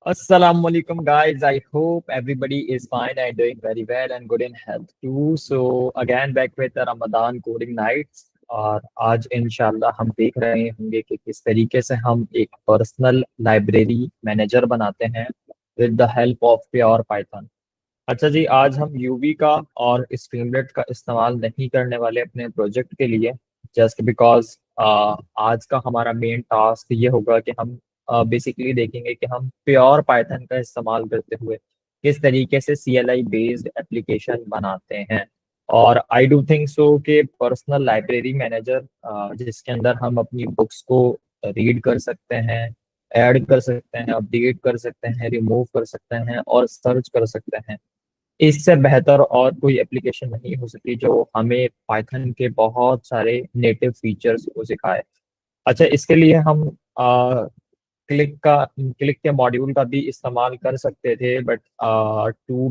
Assalamualaikum guys. I hope everybody is fine and doing very well and good in health too. So again back with the Ramadan coding nights और आज इंशाल्लाह हम देख रहे होंगे कि किस तरीके से हम एक पर्सनल लाइब्रेरी मैनेजर बनाते हैं with the help of pure Python. अच्छा जी, आज हम यूवी का और स्ट्रीमलेट का इस्तेमाल नहीं करने वाले अपने प्रोजेक्ट के लिए, जस्ट बिकॉज आज का हमारा मेन टास्क ये होगा कि हम बेसिकली देखेंगे कि हम प्योर पाइथन का इस्तेमाल करते हुए किस तरीके से सीएलआई बेस्ड एप्लीकेशन बनाते हैं। और आई डू थिंक सो कि पर्सनल लाइब्रेरी मैनेजर जिसके अंदर हम अपनी बुक्स को रीड कर सकते हैं, ऐड कर सकते हैं, अपडेट कर सकते हैं, रिमूव कर सकते हैं और सर्च कर सकते हैं, इससे बेहतर और कोई एप्लीकेशन नहीं हो सकती जो हमें पाइथन के बहुत सारे नेटिव फीचर्स को सिखाए। अच्छा, इसके लिए हम क्लिक के मॉड्यूल का भी इस्तेमाल कर सकते थे, but to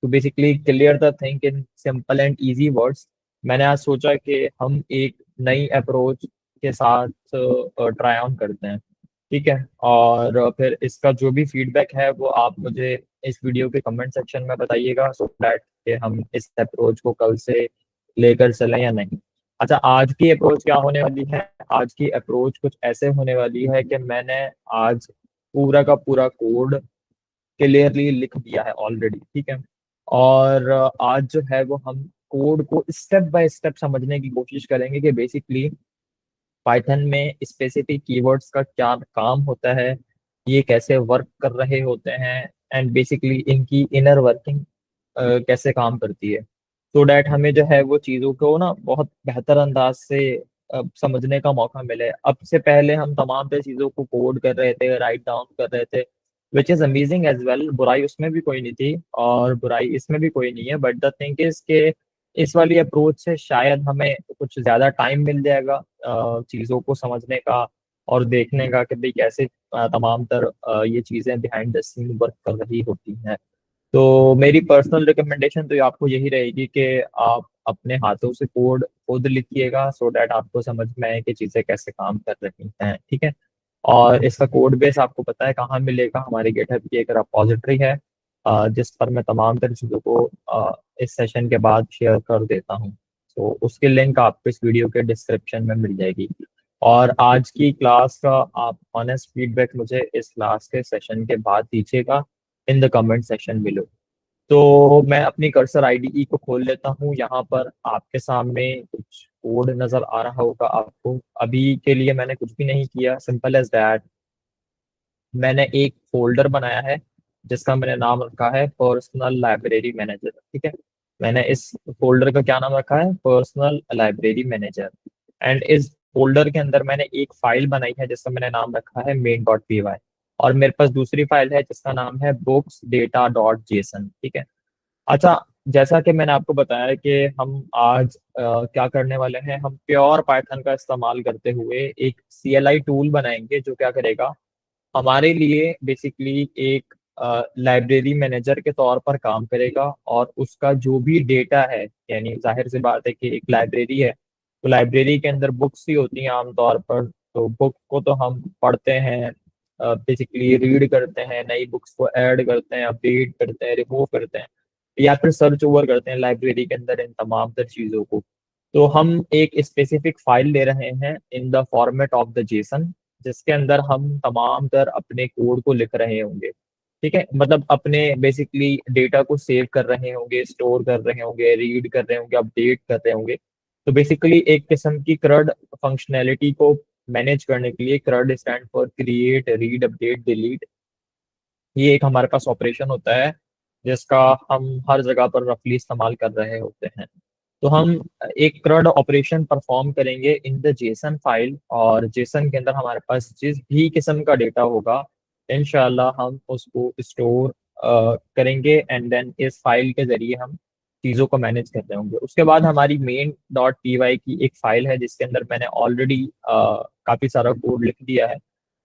basically clear the thing in simple and easy words, मैंने आज सोचा कि हम एक नई अप्रोच के साथ ट्राई ऑन करते हैं। ठीक है, और फिर इसका जो भी फीडबैक है वो आप मुझे इस वीडियो के कमेंट सेक्शन में बताइएगा, सो दैट कि हम इस अप्रोच को कल से लेकर चलें या नहीं। अच्छा, आज की अप्रोच क्या होने वाली है? आज की अप्रोच कुछ ऐसे होने वाली है कि मैंने आज पूरा का पूरा कोड क्लियरली लिख दिया है ऑलरेडी। ठीक है, और आज जो है वो हम कोड को स्टेप बाय स्टेप समझने की कोशिश करेंगे कि बेसिकली पाइथन में स्पेसिफिक कीवर्ड्स का क्या काम होता है, ये कैसे वर्क कर रहे होते हैं, एंड बेसिकली इनकी इनर वर्किंग कैसे काम करती है, सो डैट हमें जो है वो चीज़ों को ना बहुत बेहतर अंदाज से समझने का मौका मिले। अब से पहले हम तमाम तरह चीज़ों को कोड कर रहे थे, राइट डाउन कर रहे थे, which is amazing as well, बुराई उसमें भी कोई नहीं थी और बुराई इसमें भी कोई नहीं है, बट द थिंग इज के इस वाली अप्रोच से शायद हमें कुछ ज़्यादा टाइम मिल जाएगा चीज़ों को समझने का और देखने का कि भाई कैसे तमाम ये चीज़ें बिहाइंड द सीन वर्क कर रही होती हैं। तो मेरी पर्सनल रिकमेंडेशन तो आपको यही रहेगी कि आप अपने हाथों से कोड खुद लिखिएगा, सो डैट आपको समझ में आए कि चीज़ें कैसे काम कर रही हैं। ठीक है, और इसका कोड बेस आपको पता है कहाँ मिलेगा? हमारे गिटहब की एक रिपॉजिटरी है जिस पर मैं तमाम तरह चीज़ों को इस सेशन के बाद शेयर कर देता हूँ। तो उसकी लिंक आपको इस वीडियो के डिस्क्रिप्शन में मिल जाएगी। और आज की क्लास का आप ऑनेस्ट फीडबैक मुझे इस क्लास के सेशन के बाद दीजिएगा in the comment section below. तो मैं अपनी कर्सर आईडीई को खोल लेता हूँ। यहाँ पर आपके सामने कुछ कोड नजर आ रहा होगा आपको। अभी के लिए मैंने कुछ भी नहीं किया, सिंपल एज दैट। मैंने एक फोल्डर बनाया है जिसका मैंने नाम रखा है पर्सनल लाइब्रेरी मैनेजर। ठीक है, मैंने इस फोल्डर का क्या नाम रखा है? Personal library manager. एंड इस फोल्डर के अंदर मैंने एक फाइल बनाई है जिसका मैंने नाम रखा है main.py। और मेरे पास दूसरी फाइल है जिसका नाम है बुक्स डेटा डॉट जेसन। ठीक है, अच्छा, जैसा कि मैंने आपको बताया कि हम आज क्या करने वाले हैं, हम प्योर पाइथन का इस्तेमाल करते हुए एक सीएलआई टूल बनाएंगे जो क्या करेगा, हमारे लिए बेसिकली एक लाइब्रेरी मैनेजर के तौर पर काम करेगा। और उसका जो भी डेटा है, यानी जाहिर सी बात है कि एक लाइब्रेरी है तो लाइब्रेरी के अंदर बुक्स ही होती हैं आमतौर पर। तो बुक को तो हम पढ़ते हैं, बेसिकली रीड करते हैं, नई बुक्स को ऐड करते हैं, अपडेट करते हैं, रिमूव करते हैं, या फिर सर्च ओवर करते हैं लाइब्रेरी के अंदर इन तमाम तर चीज़ों को। तो हम एक स्पेसिफिक फाइल ले रहे हैं in the format of the Jason, जिसके अंदर हम तमाम तर अपने कोड को लिख रहे होंगे। ठीक है, मतलब अपने बेसिकली डेटा को सेव कर रहे होंगे, स्टोर कर रहे होंगे, रीड कर रहे होंगे, अपडेट कर रहे होंगे। तो बेसिकली एक किस्म की क्रड फंक्शनैलिटी को मैनेज करने के लिए, क्रड stand for create read update delete, ये एक हमारे पास ऑपरेशन होता है जिसका हम हर जगह पर रफली इस्तेमाल कर रहे होते हैं। तो हम एक क्रड ऑपरेशन परफॉर्म करेंगे इन द जेसन फाइल, और जेसन के अंदर हमारे पास जिस भी किस्म का डेटा होगा इंशाल्लाह हम उसको स्टोर करेंगे, एंड देन इस फाइल के जरिए हम चीज़ों को मैनेज कर रहे होंगे। उसके बाद हमारी मेन डॉट पी वाई की एक फाइल है जिसके अंदर मैंने ऑलरेडी काफ़ी सारा कोड लिख दिया है।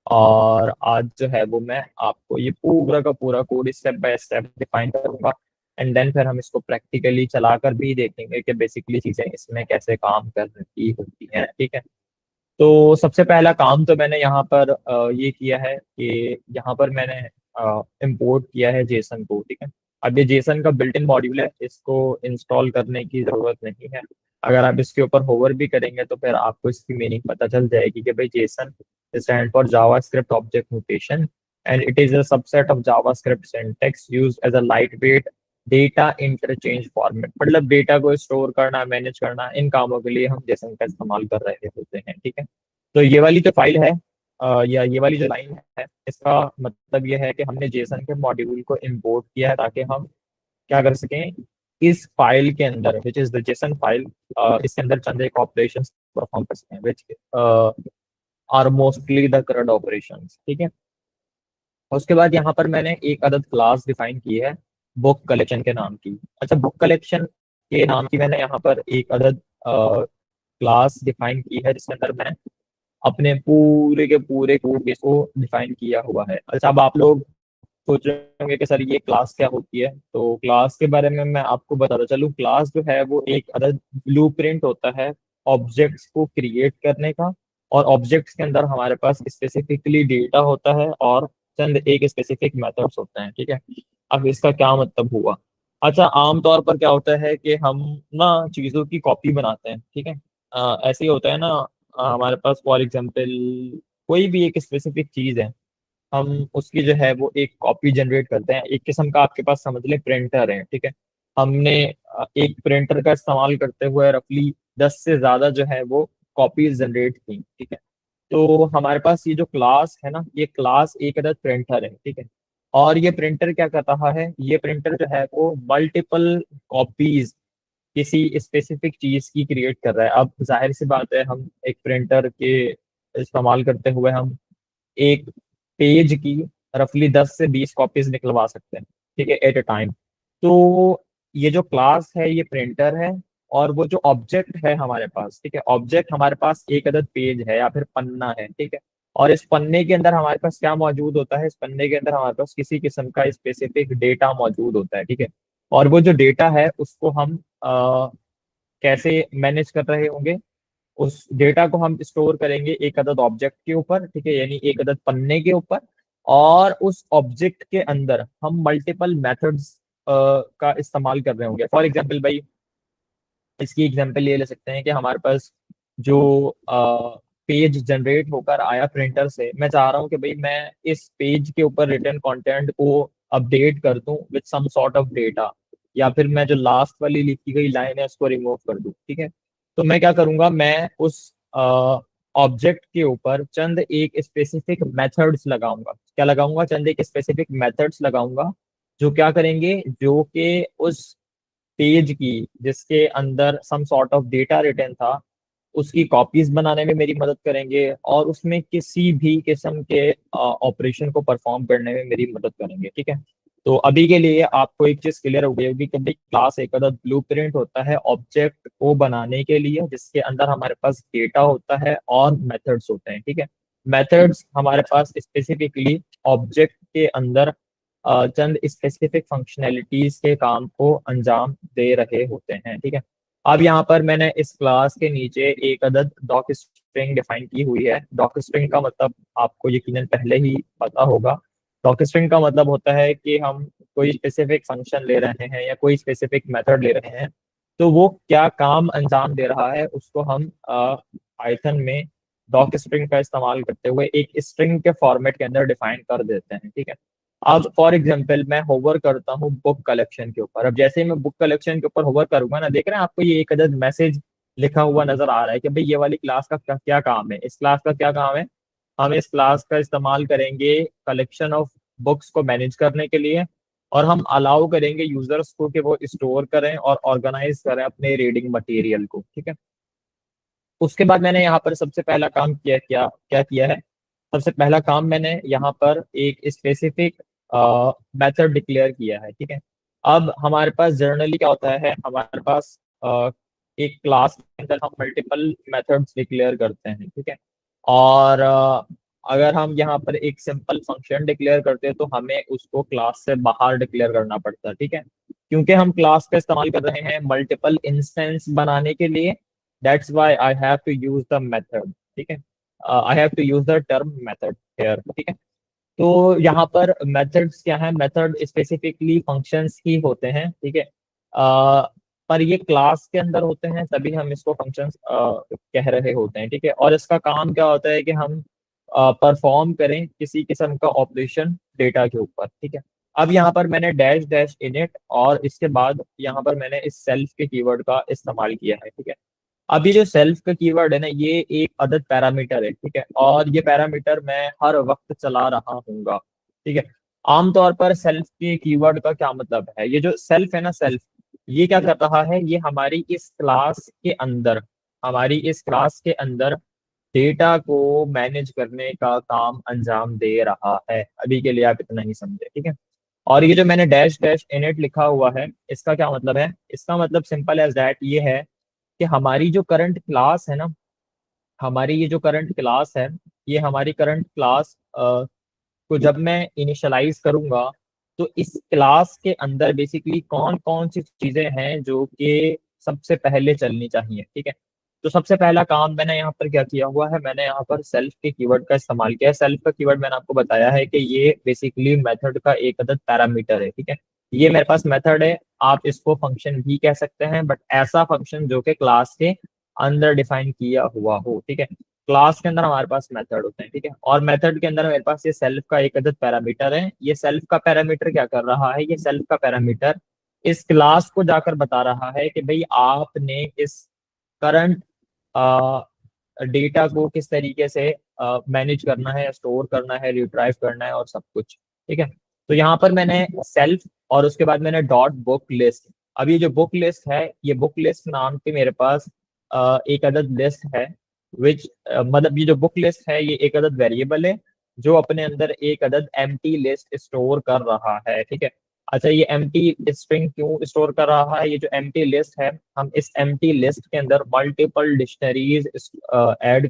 और आज जो है वो मैं आपको ये पूरा का पूरा code step by step define करूंगा, एंड देन फिर हम इसको प्रैक्टिकली चलाकर भी देखेंगे कि बेसिकली चीजें इसमें कैसे काम कर रही होती हैं। ठीक है, तो सबसे पहला काम तो मैंने यहाँ पर ये किया है कि यहाँ पर मैंने इंपोर्ट किया है जेसन को, ठीक है। अब ये जेसन का बिल्ट इन मॉड्यूल है, इसको इंस्टॉल करने की जरूरत नहीं है। अगर आप इसके ऊपर होवर भी करेंगे तो फिर आपको इसकी मीनिंग पता चल जाएगी कि भाई JSON stand for JavaScript object notation and it is a subset of JavaScript syntax used as a lightweight data interchange format. मतलब डेटा को स्टोर करना, मैनेज करना, इन कामों के लिए हम जेसन का इस्तेमाल कर रहे होते हैं, ठीक है। तो ये वाली जो फाइल है या ये वाली जो लाइन है, इसका मतलब ये है कि हमने जेसन के मॉड्यूल को इंपोर्ट किया है ताकि हम क्या कर सकें, इस फाइल के अंदर which is the JSON file, इसके अंदर चंद एक ऑपरेशन परफॉर्म कर सकें which are mostly the current operation, ठीक है। उसके बाद यहाँ पर मैंने एक अदद क्लास डिफाइन की है बुक कलेक्शन के नाम की। अच्छा, बुक कलेक्शन के नाम की मैंने यहाँ पर एक अदद क्लास डिफाइन की है जिसके अंदर मैं अपने पूरे के पूरे कोड बेस को डिफाइन किया हुआ है। अच्छा, अब आप लोग सोच रहे होंगे कि सर ये क्लास क्या होती है, तो क्लास के बारे में मैं आपको बताता चलूँ। क्लास जो है वो एक अदद ब्लूप्रिंट होता है ऑब्जेक्ट्स को क्रिएट करने का, और ऑब्जेक्ट्स के अंदर हमारे पास स्पेसिफिकली डेटा होता है और चंद एक स्पेसिफिक मेथड्स होते हैं, ठीक है। अब इसका क्या मतलब हुआ। अच्छा, आमतौर पर क्या होता है कि हम ना चीज़ों की कॉपी बनाते हैं, ठीक है। ऐसे ही होता है ना, हमारे पास फॉर एग्जांपल कोई भी एक स्पेसिफिक चीज़ है, हम उसकी जो है वो एक कॉपी जनरेट करते हैं। एक किस्म का आपके पास समझ लें प्रिंटर है, ठीक है। हमने एक प्रिंटर का इस्तेमाल करते हुए रफली 10 से ज्यादा जो है वो कॉपीज जनरेट की, ठीक है। तो हमारे पास ये जो क्लास है ना, ये क्लास एक अदद प्रिंटर है, ठीक है। और ये प्रिंटर क्या कर रहा है, ये प्रिंटर जो है वो मल्टीपल कॉपीज किसी स्पेसिफिक चीज की क्रिएट कर रहा है। अब जाहिर सी बात है, हम एक प्रिंटर के इस्तेमाल करते हुए हम एक पेज की रफली 10 से 20 कॉपीज निकलवा सकते हैं, ठीक है, एट ए टाइम। तो ये जो क्लास है ये प्रिंटर है, और वो जो ऑब्जेक्ट है हमारे पास, ठीक है, ऑब्जेक्ट हमारे पास एक अदद पेज है या फिर पन्ना है, ठीक है। और इस पन्ने के अंदर हमारे पास क्या मौजूद होता है, इस पन्ने के अंदर हमारे पास किसी किस्म का स्पेसिफिक डेटा मौजूद होता है, ठीक है। और वो जो डेटा है उसको हम कैसे मैनेज कर रहे होंगे, उस डेटा को हम स्टोर करेंगे एक अदद ऑब्जेक्ट के ऊपर, ठीक है, यानी एक अदद पन्ने के ऊपर। और उस ऑब्जेक्ट के अंदर हम मल्टीपल मेथड्स का इस्तेमाल कर रहे होंगे। फॉर एग्जांपल भाई, इसकी एग्जांपल ये ले सकते हैं कि हमारे पास जो पेज जनरेट होकर आया प्रिंटर से, मैं चाह रहा हूँ कि भाई मैं इस पेज के ऊपर रिटर्न कंटेंट को अपडेट कर दूं with some sort of data, या फिर मैं जो लास्ट वाली लिखी गई लाइन है उसको रिमूव कर दूं, ठीक है। तो मैं क्या करूंगा, मैं उस ऑब्जेक्ट के ऊपर चंद एक स्पेसिफिक मेथड्स लगाऊंगा। क्या लगाऊंगा, चंद एक स्पेसिफिक मेथड्स लगाऊंगा जो क्या करेंगे, जो कि उस पेज की जिसके अंदर some sort of data return था उसकी कॉपीज बनाने में मेरी मदद करेंगे, और उसमें किसी भी किस्म के ऑपरेशन को परफॉर्म करने में मेरी मदद करेंगे, ठीक है। तो अभी के लिए आपको एक चीज क्लियर हो गई होगी कि भाई क्लास एक अदद ब्लूप्रिंट होता है ऑब्जेक्ट को बनाने के लिए, जिसके अंदर हमारे पास डेटा होता है और मेथड्स होते हैं, ठीक है। मेथड्स हमारे पास स्पेसिफिकली ऑब्जेक्ट के अंदर चंद स्पेसिफिक फंक्शनैलिटीज के काम को अंजाम दे रहे होते हैं, ठीक है। अब यहाँ पर मैंने इस क्लास के नीचे एक अदद डॉक स्ट्रिंग डिफाइन की हुई है। डॉक स्ट्रिंग का मतलब आपको यकीनन पहले ही पता होगा। डॉक स्ट्रिंग का मतलब होता है कि हम कोई स्पेसिफिक फंक्शन ले रहे हैं या कोई स्पेसिफिक मेथड ले रहे हैं, तो वो क्या काम अंजाम दे रहा है उसको हम पाइथन में डॉक स्ट्रिंग का इस्तेमाल करते हुए एक स्ट्रिंग के फॉर्मेट के अंदर डिफाइन कर देते हैं, ठीक है। अब फॉर एग्जाम्पल मैं होवर करता हूँ बुक कलेक्शन के ऊपर। अब जैसे ही मैं बुक कलेक्शन के ऊपर होवर करूंगा ना, देख रहे हैं आपको ये एक अदद मैसेज लिखा हुआ नजर आ रहा है कि भाई ये वाली क्लास का क्या क्या काम है, इस क्लास का क्या काम है। हम इस क्लास का इस्तेमाल करेंगे कलेक्शन ऑफ बुक्स को मैनेज करने के लिए, और हम अलाउ करेंगे यूजर्स को कि वो स्टोर करें और ऑर्गेनाइज करें अपने रीडिंग मटेरियल को, ठीक है। उसके बाद मैंने यहाँ पर सबसे पहला काम किया, क्या क्या किया है, सबसे पहला काम मैंने यहाँ पर एक स्पेसिफिक मेथड डिक्लेयर किया है, ठीक है। अब हमारे पास जनरली क्या होता है, हमारे पास एक क्लास के अंदर हम मल्टीपल मेथड्स डिक्लेयर करते हैं, ठीक है। और अगर हम यहाँ पर एक सिंपल फंक्शन डिक्लेयर करते हैं तो हमें उसको क्लास से बाहर डिक्लेयर करना पड़ता है, ठीक है। क्योंकि हम क्लास का इस्तेमाल कर रहे हैं मल्टीपल इंस्टेंस बनाने के लिए, that's why I have to use the method. ठीक है, I have to use the term method here, ठीक है। तो यहाँ पर मेथड्स क्या है, मेथड स्पेसिफिकली फंक्शंस ही होते हैं, ठीक है। पर ये क्लास के अंदर होते हैं तभी हम इसको फंक्शंस कह रहे होते हैं, ठीक है। और इसका काम क्या होता है कि हम परफॉर्म करें किसी किस्म का ऑपरेशन डेटा के ऊपर, ठीक है। अब यहाँ पर मैंने डैश डैश इनिट और इसके बाद यहाँ पर मैंने इस सेल्फ के कीवर्ड का इस्तेमाल किया है, ठीक है। अब ये जो सेल्फ का कीवर्ड है ना, ये एक अदद पैरामीटर है, ठीक है। और ये पैरामीटर मैं हर वक्त चला रहा हूँगा, ठीक है। आमतौर पर सेल्फ के कीवर्ड का क्या मतलब है, ये जो सेल्फ है ना, सेल्फ ये क्या कर रहा है, ये हमारी इस क्लास के अंदर डेटा को मैनेज करने का काम अंजाम दे रहा है। अभी के लिए आप इतना ही समझे, ठीक है। और ये जो मैंने डैश डैश इनिट लिखा हुआ है, इसका क्या मतलब है, इसका मतलब सिंपल एज दैट ये है कि हमारी जो करंट क्लास है ना, हमारी ये जो करंट क्लास है, ये हमारी करंट क्लास को जब मैं इनिशियलाइज करूंगा, तो इस क्लास के अंदर बेसिकली कौन कौन सी चीजें हैं जो कि सबसे पहले चलनी चाहिए, ठीक है। तो सबसे पहला काम मैंने यहाँ पर क्या किया हुआ है, मैंने यहाँ पर सेल्फ के कीवर्ड का इस्तेमाल किया है। सेल्फ का कीवर्ड मैंने आपको बताया है कि ये बेसिकली मेथड का एक अदद पैरामीटर है, ठीक है। ये मेरे पास मेथड है, आप इसको फंक्शन भी कह सकते हैं, बट ऐसा फंक्शन जो कि क्लास के अंदर डिफाइन किया हुआ हो, ठीक है। क्लास के अंदर हमारे पास मेथड होते हैं, ठीक है। और मेथड के अंदर मेरे पास ये सेल्फ का एक अदद पैरामीटर है। ये सेल्फ का पैरामीटर क्या कर रहा है, ये सेल्फ का पैरामीटर इस क्लास को जाकर बता रहा है कि भाई आपने इस करंट डेटा को किस तरीके से मैनेज करना है, स्टोर करना है, रिट्राइव करना है और सब कुछ, ठीक है। तो यहाँ पर मैंने सेल्फ और उसके बाद मैंने डॉट बुक लिस्ट। अब ये जो बुक लिस्ट है, ये बुक लिस्ट नाम के मेरे पास एक अदद लिस्ट है, विच मतलब ये जो बुक लिस्ट है ये एक अदद वेरिएबल है जो अपने अंदर एक अदद एम्प्टी लिस्ट स्टोर कर रहा है, ठीक है। अच्छा, ये एम्प्टी स्ट्रिंग क्यों स्टोर कर रहा है, ये जो एम्प्टी लिस्ट है, हम इस एम्प्टी लिस्ट के अंदर multiple dictionaries add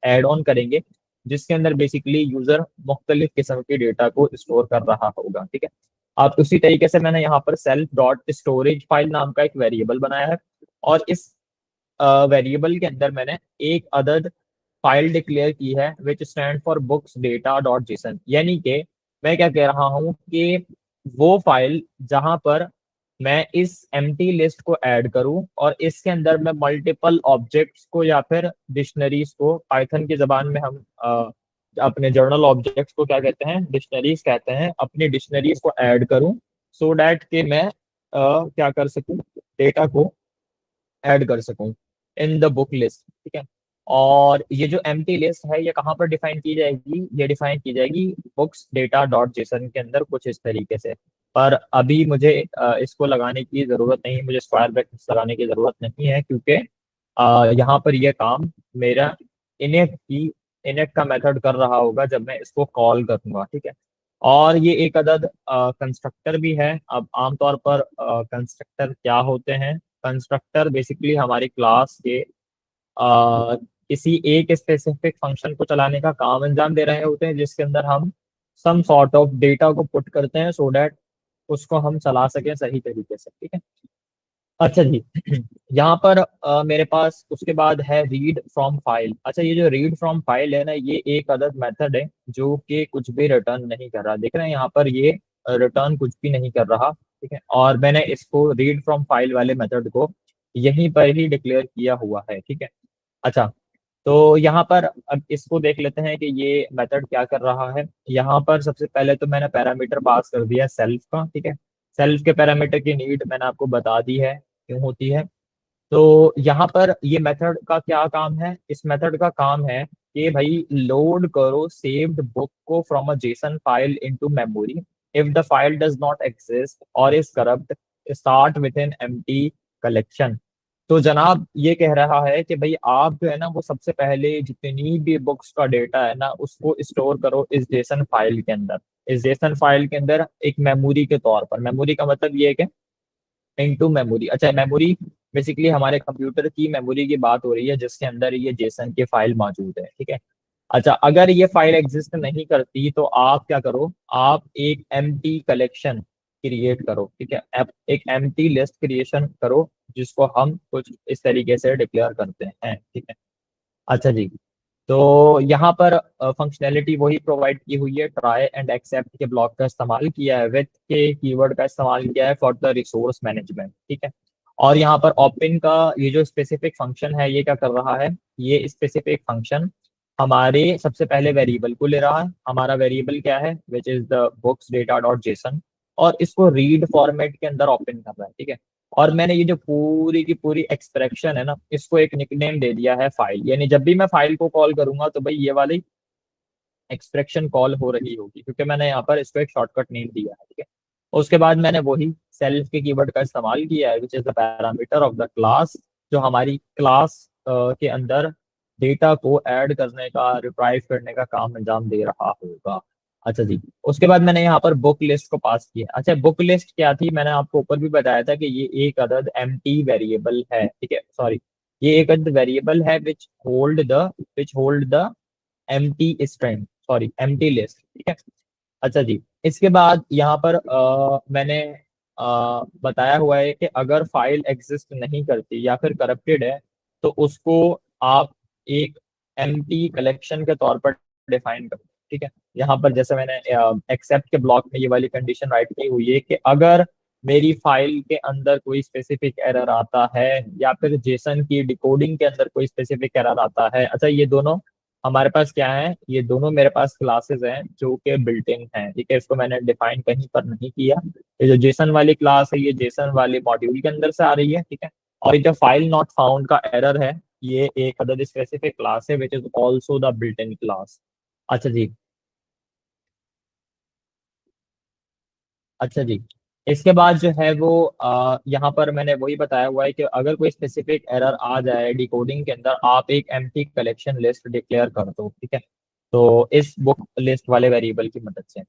add on करेंगे, जिसके अंदर बेसिकली यूजर मुख्तलिफ किस्म के डेटा को स्टोर कर रहा होगा, ठीक है। आप उसी तरीके से मैंने यहाँ पर सेल्फ डॉट स्टोरेज फाइल नाम का एक वेरिएबल बनाया है, और इस वेरिएबल के अंदर मैंने एक अदद फाइल डिक्लेयर की है विच stand for books data dot JSON. यानी कि मैं क्या कह रहा हूँ कि वो फाइल जहां पर मैं इस एम्प्टी लिस्ट को ऐड करूं और इसके अंदर मैं मल्टीपल ऑब्जेक्ट्स को या फिर डिक्शनरीज को, पाइथन की जबान में हम अपने जर्नल ऑब्जेक्ट्स को क्या कहते हैं, डिक्शनरीज कहते हैं, अपनी डिक्शनरीज को ऐड करूं, सो डैट कि मैं क्या कर सकूं, डेटा को ऐड कर सकूं इन द बुक लिस्ट, ठीक है। और ये जो एम्प्टी लिस्ट है ये कहाँ पर डिफाइन की जाएगी, ये डिफाइन की जाएगी बुक्स डेटा डॉट जेसन के अंदर कुछ इस तरीके से। पर अभी मुझे इसको लगाने की जरूरत नहीं, मुझे स्क्वायर ब्रैकेट्स लगाने की जरूरत नहीं है, क्योंकि यहाँ पर ये काम मेरा इनेट का मेथड कर रहा होगा जब मैं इसको कॉल करूंगा, ठीक है। और ये एक अदद कंस्ट्रक्टर भी है। अब आमतौर पर कंस्ट्रक्टर क्या होते हैं, कंस्ट्रक्टर बेसिकली हमारी क्लास के किसी एक स्पेसिफिक फंक्शन को चलाने का काम अंजाम दे रहे होते हैं, जिसके अंदर हम सम सॉर्ट ऑफ डेटा को पुट करते हैं सो दैट उसको हम चला सकें सही तरीके से, ठीक है। अच्छा जी, यहाँ पर मेरे पास उसके बाद है रीड फ्रॉम फाइल। अच्छा, ये जो रीड फ्रॉम फाइल है ना, ये एक अदद मेथड है जो कि कुछ भी रिटर्न नहीं कर रहा। देख रहे हैं यहाँ पर ये रिटर्न कुछ भी नहीं कर रहा, ठीक है। और मैंने इसको रीड फ्रॉम फाइल वाले मेथड को यहीं पर ही डिक्लेयर किया हुआ है, ठीक है। अच्छा, तो यहाँ पर अब इसको देख लेते हैं कि ये मेथड क्या कर रहा है। यहाँ पर सबसे पहले तो मैंने पैरामीटर पास कर दिया सेल्फ का, ठीक है। सेल्फ के पैरामीटर की नीड मैंने आपको बता दी है क्यों होती है। तो यहाँ पर ये मेथड का क्या काम है, इस मेथड का काम है कि भाई लोड करो सेव्ड बुक को from a JSON file into memory, if the file does not exist और is corrupt start with an empty collection. तो जनाब ये कह रहा है कि भाई आप जो है ना, वो सबसे पहले जितनी भी बुक्स का डेटा है ना उसको स्टोर करो इस जेसन फाइल के अंदर, इस जेसन फाइल के अंदर एक मेमोरी के तौर पर। मेमोरी का मतलब ये है कि इनटू मेमोरी। अच्छा, मेमोरी बेसिकली हमारे कंप्यूटर की मेमोरी की बात हो रही है जिसके अंदर ये जेसन की फाइल मौजूद है, ठीक है। अच्छा, अगर ये फाइल एग्जिस्ट नहीं करती तो आप क्या करो, आप एक एम्प्टी कलेक्शन क्रिएट करो, ठीक है। एक एम्प्टी लिस्ट क्रिएशन करो जिसको हम कुछ इस तरीके से डिक्लेयर करते हैं, ठीक है। अच्छा जी, तो यहाँ पर फंक्शनैलिटी वही प्रोवाइड की हुई है, ट्राई एंड एक्सेप्ट के ब्लॉक का इस्तेमाल किया है, विथ के कीवर्ड का इस्तेमाल किया है फॉर द रिसोर्स मैनेजमेंट, ठीक है। और यहाँ पर ओपन का ये जो स्पेसिफिक फंक्शन है ये क्या कर रहा है, ये स्पेसिफिक फंक्शन हमारे सबसे पहले वेरिएबल को ले रहा है। हमारा वेरिएबल क्या है, which is the books data dot JSON, और इसको रीड फॉर्मेट के अंदर ओपन कर रहा है, ठीक है। और मैंने ये जो पूरी की पूरी एक्सप्रेशन है ना, इसको एक निकनेम दे दिया है फाइल, यानी जब भी मैं फाइल को कॉल करूंगा तो भाई ये वाली एक्सप्रेशन कॉल हो रही होगी, क्योंकि मैंने यहाँ पर इसको एक शॉर्टकट नेम दिया है, ठीक है। उसके बाद मैंने वही सेल्फ के कीवर्ड का इस्तेमाल किया है, which is the parameter of the class, जो हमारी क्लास के अंदर डेटा को ऐड करने का, रिट्राइव करने का काम अंजाम दे रहा होगा। अच्छा जी। उसके बाद मैंने यहाँ पर बुक लिस्ट को पास किया। अच्छा, बुक लिस्ट क्या थी, मैंने आपको ऊपर भी बताया था कि ये एक अदद एम्प्टी वेरिएबल है, ठीक है, सॉरी, ये एक अदद वेरिएबल है विच hold the empty string, sorry empty list, ठीक है। अच्छा जी। इसके बाद यहाँ पर मैंने बताया हुआ है कि अगर फाइल एग्जिस्ट नहीं करती या फिर करप्टेड है तो उसको आप एक एम्प्टी कलेक्शन के तौर पर डिफाइन करो, ठीक है। यहाँ पर जैसे मैंने एक्सेप्ट के ब्लॉक में ये वाली कंडीशन राइट की हुई है कि अगर मेरी फाइल के अंदर कोई स्पेसिफिक एरर आता है या फिर जेसन की डिकोडिंग के अंदर कोई स्पेसिफिक एरर आता है। अच्छा, ये दोनों हमारे पास क्या है, ये दोनों मेरे पास क्लासेस हैं जो कि बिल्ट इन है, ठीक है। इसको मैंने डिफाइन कहीं पर नहीं किया। ये जो जेसन वाली क्लास है ये जेसन वाले मॉड्यूल के अंदर से आ रही है, ठीक है। और ये जो फाइल नॉट फाउंड का एरर है ये एक अदर स्पेसिफिक क्लास है which is also the built in class. अच्छा जी। अच्छा जी। इसके बाद जो है वो यहाँ पर मैंने वही बताया हुआ है कि अगर कोई स्पेसिफिक एरर आ जाए डिकोडिंग के अंदर, आप एक एम्प्टी कलेक्शन लिस्ट डिक्लेयर कर दो, ठीक है। तो इस बुक लिस्ट वाले वेरिएबल की मदद से।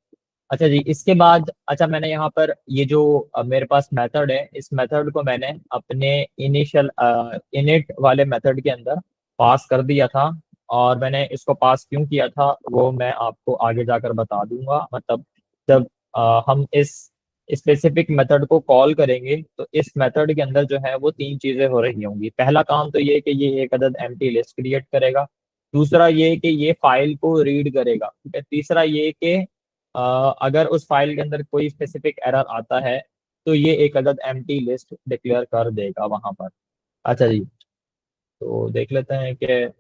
अच्छा जी। इसके बाद अच्छा, मैंने यहाँ पर ये जो मेरे पास मेथड है, इस मेथड को मैंने अपने इनिशियल इनिट वाले मेथड के अंदर पास कर दिया था। और मैंने इसको पास क्यों किया था वो मैं आपको आगे जाकर बता दूंगा। मतलब जब हम इस स्पेसिफिक मेथड को कॉल करेंगे तो इस मेथड के अंदर जो है वो तीन चीजें हो रही होंगी। पहला काम तो ये कि ये एक अदद एम्प्टी लिस्ट क्रिएट करेगा। दूसरा ये कि ये फाइल को रीड करेगा, ठीक है। तीसरा ये कि अगर उस फाइल के अंदर कोई स्पेसिफिक एरर आता है तो ये एक अदद एम्प्टी लिस्ट डिक्लेयर कर देगा वहां पर। अच्छा जी। तो देख लेते हैं कि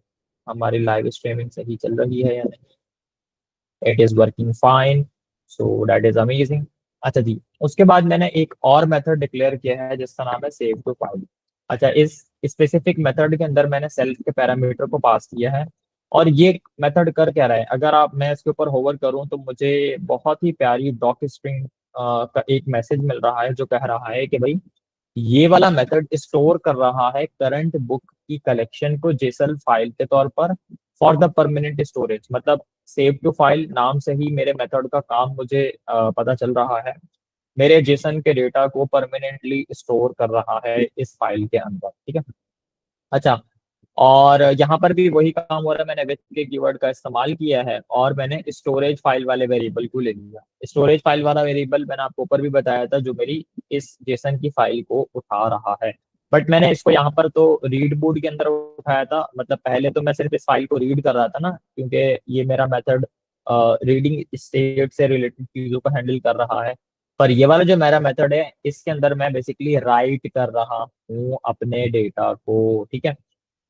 हमारी लाइव स्ट्रीमिंग सही चल रही है या नहीं। It is working fine, so that is amazing. अच्छा जी। उसके बाद मैंने एक और मेथड डिक्लेयर किया है जिसका नाम है सेव टू फाइल। अच्छा, इस स्पेसिफिक मेथड के अंदर मैंने सेल्फ के पैरामीटर को पास किया है। और ये मेथड कर क्या रहा है, अगर आप मैं इसके ऊपर होवर करूं तो मुझे बहुत ही प्यारी डॉक स्ट्रिंग का एक मैसेज मिल रहा है जो कह रहा है कि भाई ये वाला मेथड स्टोर कर रहा है करंट बुक की कलेक्शन को जेसन फाइल के तौर पर फॉर द परमानेंट स्टोरेज। मतलब सेव टू फाइल नाम से ही मेरे मेथड का काम मुझे पता चल रहा है, मेरे जेसन के डेटा को परमानेंटली स्टोर कर रहा है इस फाइल के अंदर, ठीक है। अच्छा, और यहाँ पर भी वही काम हो रहा है, मैंने विथ के कीवर्ड का इस्तेमाल किया है और मैंने स्टोरेज फाइल वाले वेरिएबल को ले लिया। स्टोरेज फाइल वाला वेरिएबल मैंने आपको ऊपर भी बताया था जो मेरी इस जेसन की फाइल को उठा रहा है। बट मैंने इसको यहाँ पर तो रीड मोड के अंदर उठाया था। मतलब पहले तो मैं सिर्फ इस फाइल को रीड कर रहा था ना, क्योंकि ये मेरा मेथड रीडिंग स्टेट से रिलेटेड चीजों को हैंडल कर रहा है। पर ये वाला जो मेरा मेथड है इसके अंदर मैं बेसिकली राइट कर रहा हूँ अपने डेटा को, ठीक है।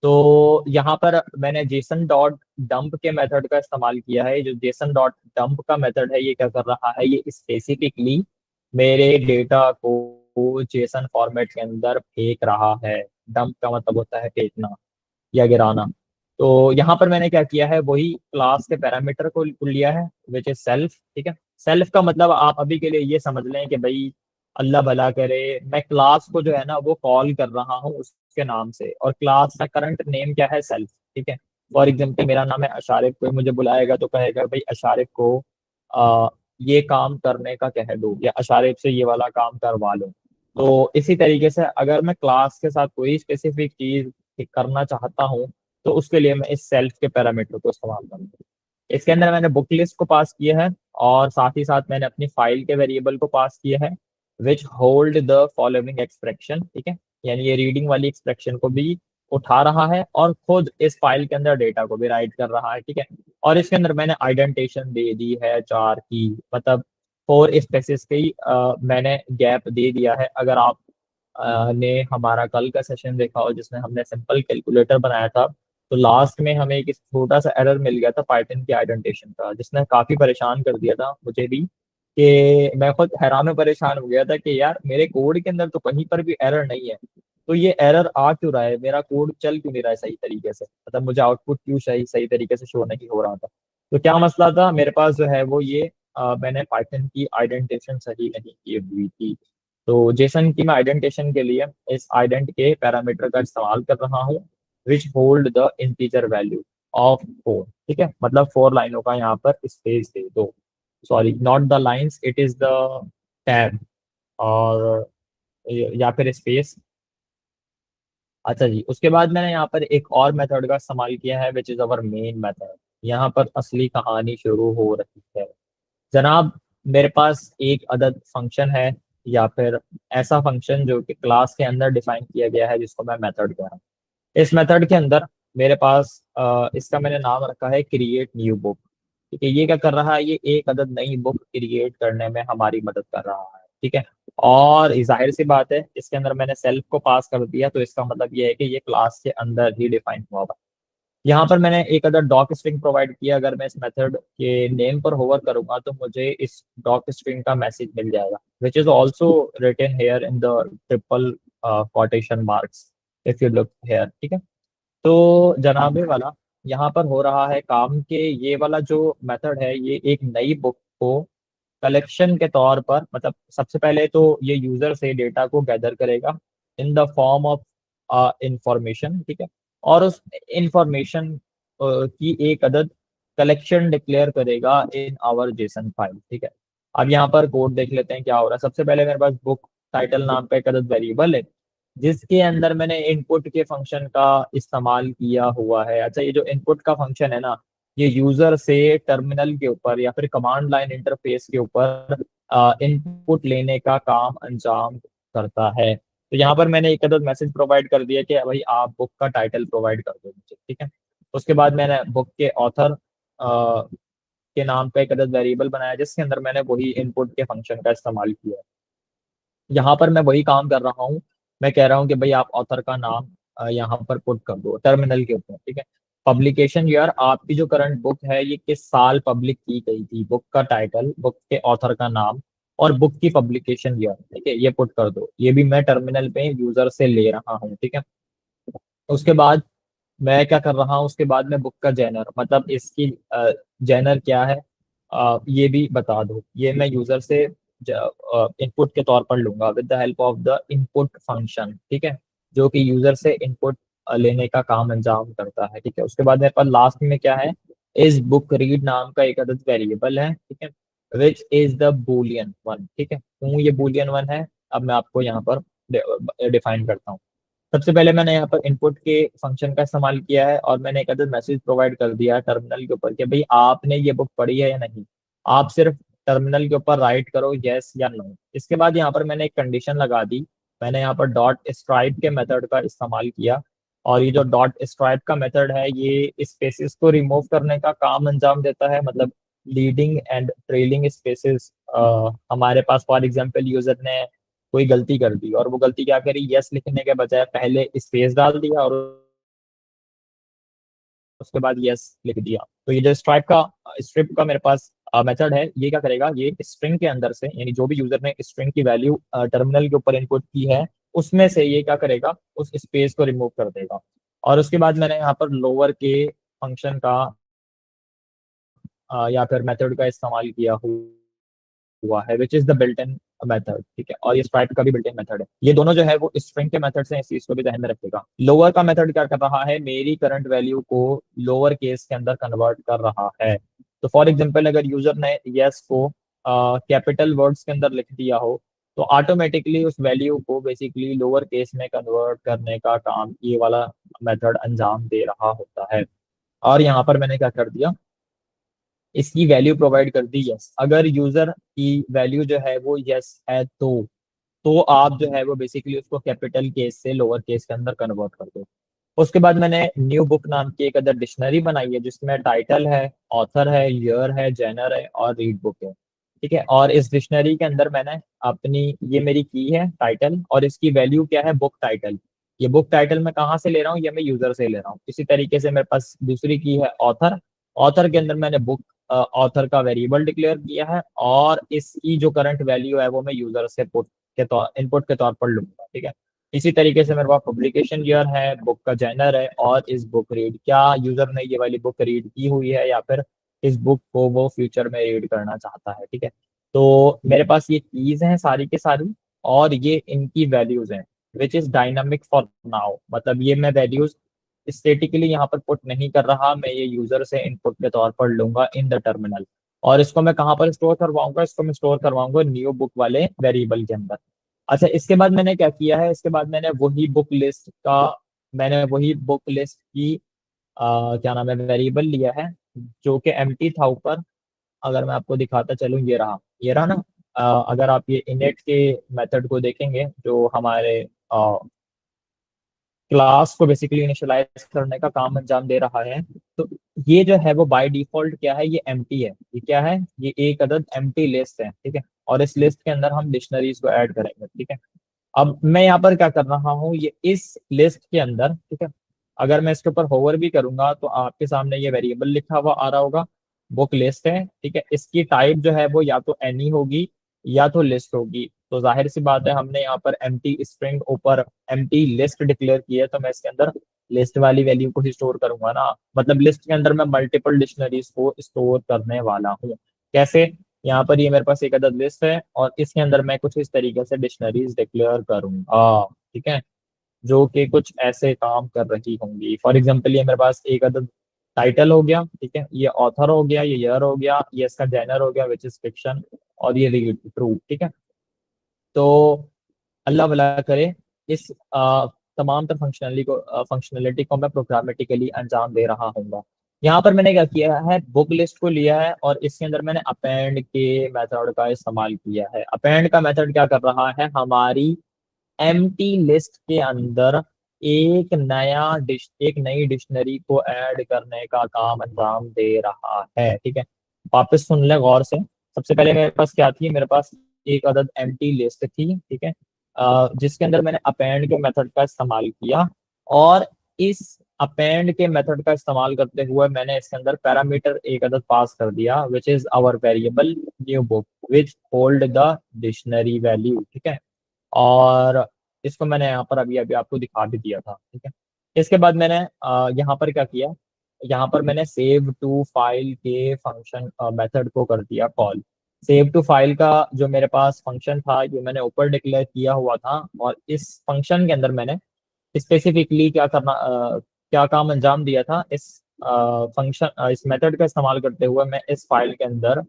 तो यहाँ पर मैंने जेसन डॉट डंप के मेथड का इस्तेमाल किया है। जो जेसन डॉट डंप का मेथड है ये क्या कर रहा है, ये स्पेसिफिकली मेरे डेटा को जेसन फॉर्मेट के अंदर फेंक रहा है। डंप का मतलब होता है फेंकना या गिराना। तो यहाँ पर मैंने क्या किया है, वही क्लास के पैरामीटर को लिया है विच इज सेल्फ, ठीक है। सेल्फ का मतलब आप अभी के लिए ये समझ लें कि भाई अल्लाह भला करे, मैं क्लास को जो है ना वो कॉल कर रहा हूँ उसके नाम से, और क्लास का करंट नेम क्या है, सेल्फ, ठीक है। फॉर एग्जाम्पल मेरा नाम है अशारिफ, कोई मुझे बुलाएगा तो कहेगा भाई अशारिफ को ये काम करने का कह दो या अशारिफ से ये वाला काम करवा लो। तो इसी तरीके से अगर मैं क्लास के साथ कोई स्पेसिफिक चीज करना चाहता हूँ तो उसके लिए मैं इस सेल्फ के पैरामीटर को इस्तेमाल करूंगा। इसके अंदर मैंने बुक लिस्ट को पास किया है और साथ ही साथ मैंने अपनी फाइल के वेरिएबल को पास किया है विच होल्ड द फॉलोइंग एक्सप्रेशन, ठीक है। यानी ये रीडिंग वाली एक्सप्रेशन को भी उठा रहा है और खुद इस फाइल के अंदर डेटा को भी राइट कर रहा है, ठीक है। और इसके अंदर मैंने आइडेंटिटेशन दे दी है 4 की, मतलब 4 स्पेसिस की मैंने गैप दे दिया है। अगर आप ने हमारा कल का सेशन देखा हो जिसमें हमने सिंपल कैलकुलेटर बनाया था, तो लास्ट में हमें एक छोटा सा एरर मिल गया था पाइथन की आइडेंटिटेशन का, जिसने काफी परेशान कर दिया था मुझे भी, कि मैं खुद हैरान और परेशान हो गया था कि यार मेरे कोड के अंदर तो कहीं पर भी एरर नहीं है, तो ये एरर आ क्यों रहा है, मेरा कोड चल क्यों नहीं रहा है सही तरीके से, मतलब मुझे आउटपुट क्यों सही सही तरीके से शो नहीं हो रहा था। तो क्या मसला था मेरे पास जो है वो ये, मैंने पाइथन की आइडेंटिटेशन सही नहीं की हुई थी। तो जेसन की मैं आइडेंटिटेशन के लिए इस आइडेंट के पैरामीटर का इस्तेमाल कर रहा हूँ, विच hold the integer value of 4, ठीक है। मतलब 4 लाइनों का यहाँ पर स्पेस दे दो, sorry not the lines, it is the tab, और या फिर स्पेस। अच्छा जी, उसके बाद मैंने यहाँ पर एक और मेथड का इस्तेमाल किया है which is our main method. यहाँ पर असली कहानी शुरू हो रही है जनाब। मेरे पास एक अदद फंक्शन है, या फिर ऐसा फंक्शन जो कि क्लास के अंदर डिफाइन किया गया है, जिसको मैं मेथड कह रहा हूँ। इस मेथड के अंदर मेरे पास इसका मैंने नाम रखा है क्रिएट न्यू बुक, ठीक है। ये क्या कर रहा है, ये एक अदद नई बुक क्रिएट करने में हमारी मदद कर रहा है, ठीक है। और जाहिर सी बात है इसके अंदर मैंने सेल्फ को पास कर दिया, तो इसका मतलब ये है कि ये क्लास के अंदर ही डिफाइन हुआ हुआ है। यहाँ पर मैंने एक अदर डॉक स्ट्रिंग प्रोवाइड किया, अगर मैं इस मेथड के नेम पर होवर करूंगा तो मुझे इस डॉक स्ट्रिंग का मैसेज मिल जाएगा, which is also written here in the triple quotation marks, if you look here, ठीक है। तो जनाबे वाला यहाँ पर हो रहा है काम के ये वाला जो मेथड है ये एक नई बुक को कलेक्शन के तौर पर, मतलब सबसे पहले तो ये यूजर से डेटा को गैदर करेगा in the form of information, ठीक है। और उस इंफॉर्मेशन की एक अदद कलेक्शन डिक्लेयर करेगा इन आवर जेसन फाइल, ठीक है। अब यहाँ पर कोड देख लेते हैं क्या हो रहा है। सबसे पहले मेरे पास बुक टाइटल नाम का एक अदद वेरिएबल है, जिसके अंदर मैंने इनपुट के फंक्शन का इस्तेमाल किया हुआ है। अच्छा, ये जो इनपुट का फंक्शन है ना, ये यूजर से टर्मिनल के ऊपर या फिर कमांड लाइन इंटरफेस के ऊपर इनपुट लेने का काम अंजाम करता है। तो यहाँ पर मैंने एक अदद मैसेज प्रोवाइड कर दिया कि भाई आप बुक का टाइटल प्रोवाइड कर दो मुझे, ठीक है। उसके बाद मैंने बुक के ऑथर के नाम का एक अदद वेरिएबल बनाया, जिसके अंदर मैंने वही इनपुट के फंक्शन का इस्तेमाल किया। यहाँ पर मैं वही काम कर रहा हूँ, मैं कह रहा हूँ कि भाई आप ऑथर का नाम यहाँ पर पुट कर दो टर्मिनल के ऊपर, ठीक है। पब्लिकेशन ईयर, आपकी जो करंट बुक है ये किस साल पब्लिक की गई थी, बुक का टाइटल, बुक के ऑथर का नाम और बुक की पब्लिकेशन ईयर, ठीक है, ये पुट कर दो। ये भी मैं टर्मिनल पे यूजर से ले रहा हूँ, ठीक है। उसके बाद मैं क्या कर रहा हूँ, उसके बाद में बुक का जेनर, मतलब इसकी जेनर क्या है, ये भी बता दो। ये मैं यूजर से इनपुट के तौर पर लूंगा with the help of the input function, ठीक है, जो कि यूजर से इनपुट लेने का काम अंजाम करता है, ठीक है। उसके बाद मेरे पास लास्ट में क्या है, इस बुक रीड नाम का एक अदद वेरिएबल है, ठीक है, which is the Boolean one, ठीक है। क्यों ये बूलियन वन है, अब मैं आपको यहाँ पर डिफाइन करता हूँ। सबसे पहले मैंने यहाँ पर इनपुट के फंक्शन का इस्तेमाल किया है और मैंने एक अदद मैसेज प्रोवाइड कर दिया है टर्मिनल के ऊपर कि भाई आपने ये बुक पढ़ी है या नहीं। आप सिर्फ टर्मिनल के ऊपर राइट करो यस या नो। इसके बाद यहाँ पर मैंने एक कंडीशन लगा दी, मैंने यहाँ पर डॉट स्ट्राइप के मेथड का इस्तेमाल किया। और ये जो डॉट स्ट्राइप का मेथड है ये स्पेसिस को रिमूव करने का काम अंजाम देता है, मतलब लीडिंग एंड ट्रेलिंग स्पेसिस। हमारे पास फॉर एग्जांपल यूजर ने कोई गलती कर दी और वो गलती क्या करी, यस लिखने के बजाय पहले स्पेस डाल दिया और उसके बाद यस लिख दिया। तो ये जो स्ट्रिप का मेरे पास मेथड है, ये क्या करेगा, ये स्ट्रिंग के अंदर से, यानी जो भी यूजर ने स्ट्रिंग की वैल्यू टर्मिनल के ऊपर इनपुट की है उसमें से ये क्या करेगा, उस स्पेस को रिमूव कर देगा। और उसके बाद मैंने यहाँ पर लोअर के फंक्शन का या फिर मेथड का इस्तेमाल किया हुआ है, which is the built in method, ठीक है। और ये स्ट्राइप का भी बिल्ट इन मेथड है। ये दोनों जो है वो स्ट्रिंग के मेथड से, इस चीज को भी ध्यान में रखेगा। लोअर का मेथड क्या कर रहा है, मेरी करंट वैल्यू को लोअर केस के अंदर कन्वर्ट कर रहा है। तो फॉर एग्जाम्पल अगर यूजर ने यस को कैपिटल वर्ड्स के अंदर लिख दिया हो, तो ऑटोमेटिकली उस वैल्यू को बेसिकली लोअर केस में कन्वर्ट करने का काम ये वाला मेथड अंजाम दे रहा होता है। और यहाँ पर मैंने क्या कर दिया, इसकी वैल्यू प्रोवाइड कर दी यस। अगर यूजर की वैल्यू जो है वो यस है तो आप जो है वो बेसिकली उसको कैपिटल केस से लोअर केस के अंदर कन्वर्ट कर दो। उसके बाद मैंने न्यू बुक नाम की एक अदर डिक्शनरी बनाई है जिसमें टाइटल है, ऑथर है, ईयर है, जेनर है और रीड बुक है। ठीक है, और इस डिक्शनरी के अंदर मैंने अपनी, ये मेरी की है टाइटल, और इसकी वैल्यू क्या है, बुक टाइटल। ये बुक टाइटल मैं कहाँ से ले रहा हूँ, ये मैं यूजर से ले रहा हूँ। इसी तरीके से मेरे पास दूसरी की है ऑथर। ऑथर के अंदर मैंने बुक ऑथर का वेरिएबल डिक्लेयर किया है, और इसकी जो करंट वैल्यू है वो मैं यूजर से पुट के तौर इनपुट के तौर पर लूंगा। ठीक है, इसी तरीके से मेरे पास पब्लिकेशन ईयर है, बुक का जेनर है, और इस बुक रीड, क्या यूजर ने ये वाली बुक रीड की हुई है या फिर इस बुक को वो फ्यूचर में रीड करना चाहता है। ठीक है, तो मेरे पास ये कीज हैं सारी के सारी, और ये इनकी वैल्यूज हैं which is dynamic for now. मतलब ये मैं वैल्यूज स्टेटिकली यहाँ पर पुट नहीं कर रहा, मैं ये यूजर से इनपुट के तौर पर लूंगा इन द टर्मिनल। और इसको मैं कहाँ पर स्टोर करवाऊंगा, इसको मैं स्टोर करवाऊंगा न्यू बुक वाले वेरिएबल के अंदर। अच्छा, इसके बाद मैंने क्या किया है, इसके बाद मैंने वही बुक लिस्ट की क्या नाम है, वेरिएबल लिया है जो कि एम्प्टी था ऊपर। अगर मैं आपको दिखाता चलूं, ये रहा ना। अगर आप ये इनिट के मेथड को देखेंगे जो हमारे क्लास को बेसिकली इनिशियलाइज करने का काम अंजाम दे रहा है, तो ये जो है वो बाय डिफॉल्ट क्या है, ये एम्प्टी है। ये क्या है, ये एक अदद एम्प्टी लिस्ट है। ठीक है, और इस लिस्ट के अंदर हम डिक्शनरीज को ऐड करेंगे। ठीक है, अब मैं यहाँ पर क्या कर रहा हूँ, ये इस लिस्ट के अंदर, ठीक है, अगर मैं इसके ऊपर होवर भी करूंगा तो आपके सामने ये वेरिएबल लिखा हुआ आ रहा होगा, बुक लिस्ट है। ठीक है, इसकी टाइप जो है वो या तो एनी होगी या तो लिस्ट होगी। तो जाहिर सी बात है, हमने यहाँ पर एम्प्टी स्ट्रिंग ऊपर एम्प्टी लिस्ट डिक्लेयर की है, तो मैं इसके अंदर लिस्ट वाली वैल्यू को ही स्टोर करूंगा ना। मतलब लिस्ट के अंदर मैं मल्टीपल डिक्शनरीज को स्टोर करने वाला हूँ। कैसे, यहाँ पर ये मेरे पास एक अदद लिस्ट है और इसके अंदर मैं कुछ इस तरीके से डिक्शनरीज डिक्लेयर करूंगा। ठीक है, जो कि कुछ ऐसे काम कर रही होंगी। फॉर एग्जाम्पल, ये मेरे पास एक अदद टाइटल हो गया। ठीक है, ये ऑथर हो गया, ये ईयर हो गया, ये इसका जेनर हो गया विच इज फिक्शन, और ये रीड ट्रू। ठीक है, तो अल्लाह भला करे, इस तमाम तर फंक्शनलिटी को मैं प्रोग्रामेटिकली अंजाम दे रहा हूँ। यहाँ पर मैंने क्या किया है, बुक लिस्ट को लिया है और इसके अंदर मैंने अपेंड के मेथड का इस्तेमाल किया है। अपेंड का मेथड क्या कर रहा है, हमारी एम्प्टी लिस्ट के अंदर एक नई डिक्शनरी को ऐड करने का काम अंजाम दे रहा है। ठीक है, वापस सुन ले गौर से। सबसे पहले मेरे पास क्या थी, मेरे पास एक अदद एम्प्टी लिस्ट थी। ठीक है, जिसके अंदर मैंने अपेंड के मेथड का इस्तेमाल किया, और इस अपेंड के मेथड का इस्तेमाल करते हुए मैंने इसके अंदर पैरामीटर एक अदद पास कर दिया which is our variable new book which hold the dictionary value. ठीक है, और इसको मैंने यहाँ पर अभी अभी आपको दिखा भी दिया था। ठीक है, इसके बाद मैंने यहाँ पर क्या किया, यहाँ पर मैंने सेव टू फाइल के फंक्शन मेथड को कर दिया कॉल। सेव टू फाइल का जो मेरे पास फंक्शन था ये मैंने ऊपर डिक्लेयर किया हुआ था, और इस फंक्शन के अंदर मैंने स्पेसिफिकली क्या काम अंजाम दिया था, इस मेथड का इस्तेमाल करते हुए मैं इस फाइल के अंदर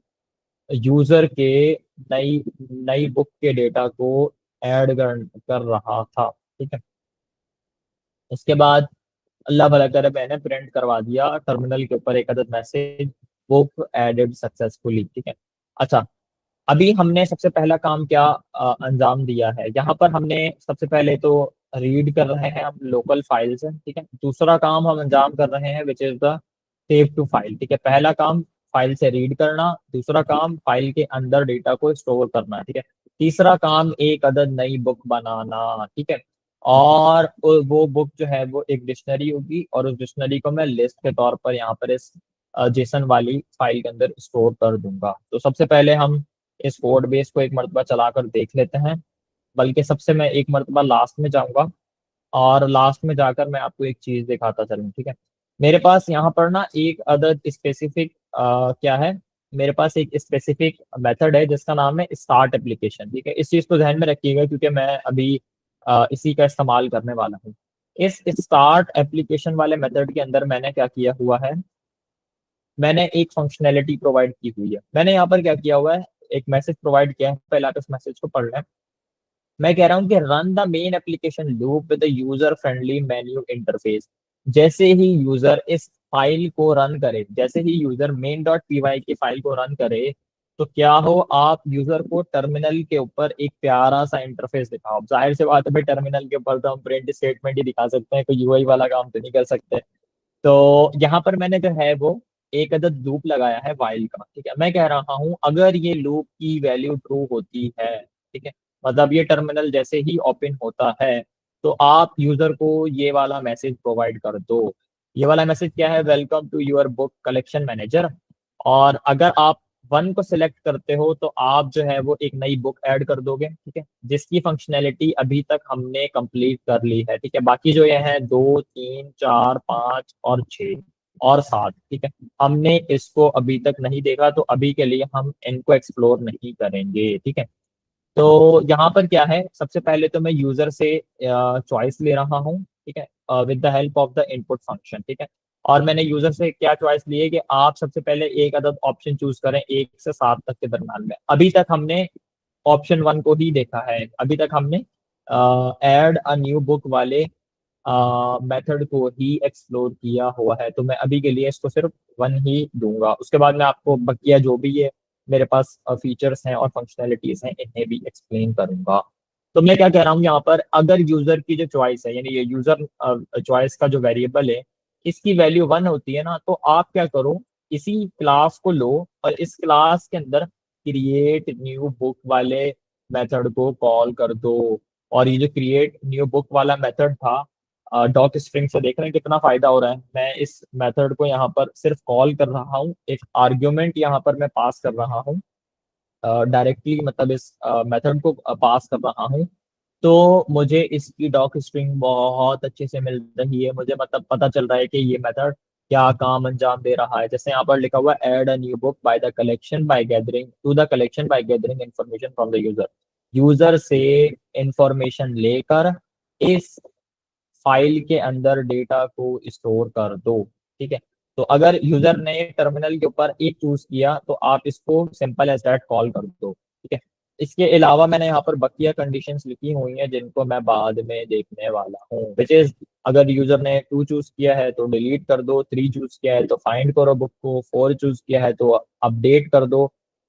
यूजर के नई नई बुक के डेटा को ऐड कर रहा था। ठीक है, उसके बाद अल्लाह भला करे मैंने प्रिंट करवा दिया टर्मिनल के ऊपर एक अदद मैसेज, बुक एडेड सक्सेसफुली। ठीक है, अच्छा, अभी हमने सबसे पहला काम क्या अंजाम दिया है, यहाँ पर हमने सबसे पहले तो रीड कर रहे हैं हम लोकल फाइल से। ठीक है, दूसरा काम हम अंजाम कर रहे हैं which is the save to file. ठीक है, पहला काम फाइल से रीड करना, दूसरा काम फाइल के अंदर डेटा को स्टोर करना। ठीक है, तीसरा काम एक अदद नई बुक बनाना। ठीक है, और वो बुक जो है वो एक डिक्शनरी होगी, और उस डिक्शनरी को मैं लिस्ट के तौर पर यहाँ पर इस जेसन वाली फाइल के अंदर स्टोर कर दूंगा। तो सबसे पहले हम इस कोड बेस को एक मरतबा चलाकर देख लेते हैं, बल्कि सबसे मैं एक मरतबा लास्ट में जाऊंगा, और लास्ट में जाकर मैं आपको एक चीज दिखाता चलूँ। ठीक है, मेरे पास यहाँ पर ना एक अदर स्पेसिफिक क्या है, मेरे पास एक स्पेसिफिक मेथड है जिसका नाम है स्टार्ट एप्लीकेशन। ठीक है, इस चीज को ध्यान में रखिएगा क्योंकि मैं अभी इसी का इस्तेमाल करने वाला हूँ। इस स्टार्ट एप्लीकेशन वाले मेथड के अंदर मैंने क्या किया हुआ है, मैंने एक फंक्शनैलिटी प्रोवाइड की हुई है। मैंने यहाँ पर क्या किया हुआ है, एक मैसेज प्रोवाइड किया है, पहले आप इस मैसेज को पढ़ लें। मैं कह रहा हूँ कि run the main application loop with user friendly menu interface. जैसे ही user main dot P Y की फाइल को रन करे, तो क्या हो, आप यूजर को टर्मिनल के ऊपर एक प्यारा सा इंटरफेस दिखाओ। जाहिर सी बात है भाई, टर्मिनल के ऊपर तो हम प्रिंट स्टेटमेंट ही दिखा सकते हैं, कोई यूआई वाला काम तो नहीं कर सकते। तो यहाँ पर मैंने जो है वो एक अदद लूप लगाया है वाइल का। ठीक है, मैं कह रहा हूँ अगर ये लूप की वैल्यू ट्रू होती है, ठीक है, मतलब ये टर्मिनल जैसे ही ओपन होता है तो आप यूजर को ये वाला मैसेज प्रोवाइड कर दो। ये वाला मैसेज क्या है? Welcome to your book collection manager. और अगर आप वन को सिलेक्ट करते हो तो आप जो है वो एक नई बुक ऐड कर दोगे, ठीक है, जिसकी फंक्शनैलिटी अभी तक हमने कंप्लीट कर ली है। ठीक है, बाकी जो ये है 2, 3, 4, 5 और 6 और 7, ठीक है, हमने इसको अभी तक नहीं देखा, तो अभी के लिए हम इनको एक्सप्लोर नहीं करेंगे। ठीक है, तो यहाँ पर क्या है, सबसे पहले तो मैं यूजर से चॉइस ले रहा हूँ, ठीक है, with the help of the input function. ठीक है, और मैंने यूजर से क्या चॉइस ली है कि आप सबसे पहले एक अदद ऑप्शन चूज करें 1 से 7 तक के दरम्यान में। अभी तक हमने ऑप्शन 1 को ही देखा है, अभी तक हमने ऐड अ न्यू बुक वाले मेथड को ही एक्सप्लोर किया हुआ है। तो मैं अभी के लिए इसको सिर्फ 1 ही दूंगा, उसके बाद मैं आपको बकिया जो भी ये मेरे पास फीचर्स हैं और फंक्शनैलिटीज हैं इन्हें भी एक्सप्लेन करूंगा। तो मैं क्या कह रहा हूँ यहाँ पर, अगर यूजर की जो चॉइस है, यानी ये यूजर चॉइस का जो वेरिएबल है, इसकी वैल्यू 1 होती है ना, तो आप क्या करो, इसी क्लास को लो और इस क्लास के अंदर क्रिएट न्यू बुक वाले मेथड को कॉल कर दो। और ये जो क्रिएट न्यू बुक वाला मेथड था, डॉक स्ट्रिंग से देख रहे हैं कितना फायदा हो रहा है। मैं इस मेथड को यहाँ पर सिर्फ कॉल कर रहा हूँ, एक आर्ग्यूमेंट यहाँ पर मैं पास कर रहा हूँ डायरेक्टली, मतलब इस मेथड को पास कर रहा हूँ। तो मुझे इसकी डॉक स्ट्रिंग बहुत अच्छे से मिल रही है, मुझे मतलब पता चल रहा है कि ये मेथड क्या काम अंजाम दे रहा है। जैसे यहाँ पर लिखा हुआ है, add a new book by the collection by gathering to the collection by gathering information from the user. User से इंफॉर्मेशन लेकर इस फाइल के अंदर डेटा को स्टोर कर दो। ठीक है, तो अगर यूजर ने टर्मिनल के ऊपर एक चूज किया तो आप इसको सिंपल एज दैट कॉल कर दो। ठीक है, इसके अलावा मैंने यहाँ पर बकिया कंडीशंस लिखी हुई हैं जिनको मैं बाद में देखने वाला हूँ, विच इज अगर यूजर ने 2 चूज किया है तो डिलीट कर दो, 3 चूज किया है तो फाइंड करो बुक को, 4 चूज किया है तो अपडेट कर दो,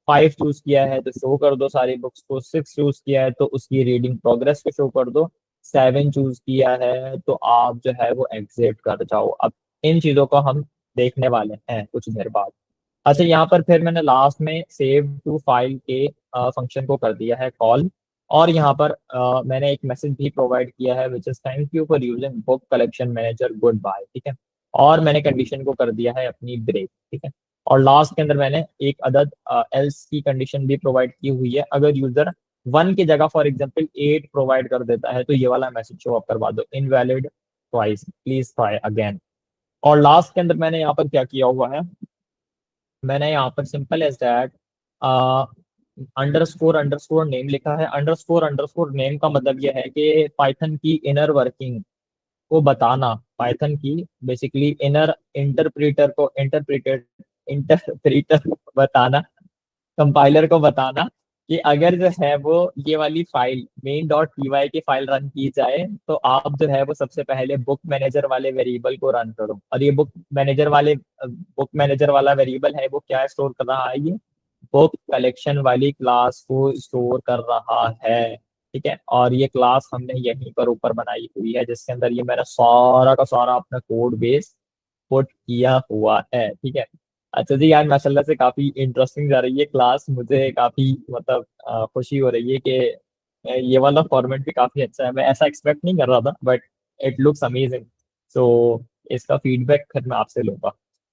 5 चूज किया है तो शो कर दो सारी बुक्स को, 6 चूज किया है तो उसकी रीडिंग प्रोग्रेस को शो कर दो, 7 चूज किया है तो आप जो है वो एग्जिट कर जाओ। अब इन चीजों को हम देखने वाले हैं कुछ देर बाद। अच्छा, यहाँ पर फिर मैंने लास्ट में सेव टू फाइल के फंक्शन को कर दिया है कॉल। और यहाँ पर मैंने एक मैसेज भी प्रोवाइड किया है, which is thank you for using book collection manager, goodbye. ठीक है, और मैंने कंडीशन को कर दिया है अपनी ब्रेक। ठीक है, और लास्ट के अंदर मैंने एक अदद एल्स की कंडीशन भी प्रोवाइड की हुई है। अगर यूजर 1 की जगह फॉर एग्जाम्पल 8 प्रोवाइड कर देता है तो ये वाला मैसेज शो अप करवा दो, invalid twice, please try again. और लास्ट के अंदर मैंने यहाँ पर क्या किया हुआ है, मैंने यहाँ पर simple as that underscore underscore name लिखा है। अंडरस्कोर अंडरस्कोर नेम का मतलब यह है कि पाइथन की इनर वर्किंग को बताना, पाइथन की बेसिकली इनर इंटरप्रीटर को इंटरप्रीटेड इंटरप्रीटर बताना, कंपाइलर को बताना कि अगर जो है वो ये वाली फाइल मेन डॉट पी की फाइल रन की जाए तो आप जो है वो सबसे पहले बुक मैनेजर वाले वेरिएबल को रन करो। और ये बुक मैनेजर वाला वेरिएबल है वो क्या स्टोर कर रहा है, ये बुक कलेक्शन वाली क्लास को स्टोर कर रहा है। ठीक है, और ये क्लास हमने यहीं पर ऊपर बनाई हुई है जिसके अंदर ये मैंने सारा का सारा अपना कोड बेस पुट किया हुआ है। ठीक है, अच्छा जी यार, माशाल्लाह से काफी इंटरेस्टिंग जा रही है क्लास, मुझे काफी मतलब खुशी हो रही है कि ये वाला फॉर्मेट भी काफी अच्छा है। मैं ऐसा एक्सपेक्ट नहीं कर रहा था, बट इट लुक्स अमेजिंग। सो इसका फीडबैक फिर मैं आपसे लूंगा।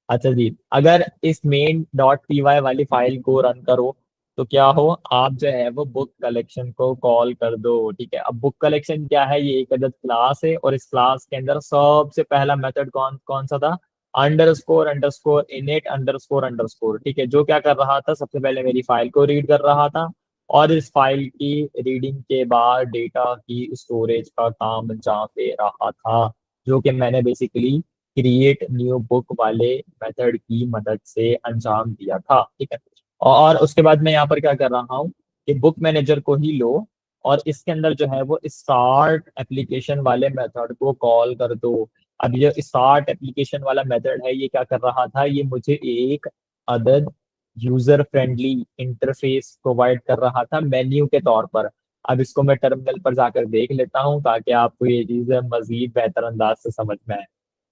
अच्छा जी, अगर इस मेन डॉट पी वाई वाली फाइल को रन करो तो क्या हो, आप जो है वो बुक कलेक्शन को कॉल कर दो। ठीक है, अब बुक कलेक्शन क्या है, ये एक अदद क्लास है और इस क्लास के अंदर सबसे पहला मेथड कौन कौन सा था, underscore underscore init underscore underscore. ठीक है, जो क्या कर रहा था, सबसे पहले मेरी फाइल को रीड कर रहा था और इस फाइल की रीडिंग के बाद डेटा की स्टोरेज का काम अंजाम दे रहा था, जो कि मैंने बेसिकली क्रिएट न्यू बुक वाले मेथड की मदद से अंजाम दिया था। ठीक है, और उसके बाद मैं यहाँ पर क्या कर रहा हूँ कि बुक मैनेजर को ही लो और इसके अंदर जो है वो स्टार्ट एप्लीकेशन वाले मेथड को कॉल कर दो। अब ये स्टार्ट एप्लीकेशन वाला मेथड है, ये क्या कर रहा था, ये मुझे एक अदद यूजर फ्रेंडली इंटरफेस प्रोवाइड कर रहा था मेन्यू के तौर पर। अब इसको मैं टर्मिनल पर जाकर देख लेता हूँ ताकि आपको ये चीज़ मजीद बेहतर अंदाज से समझ में आए।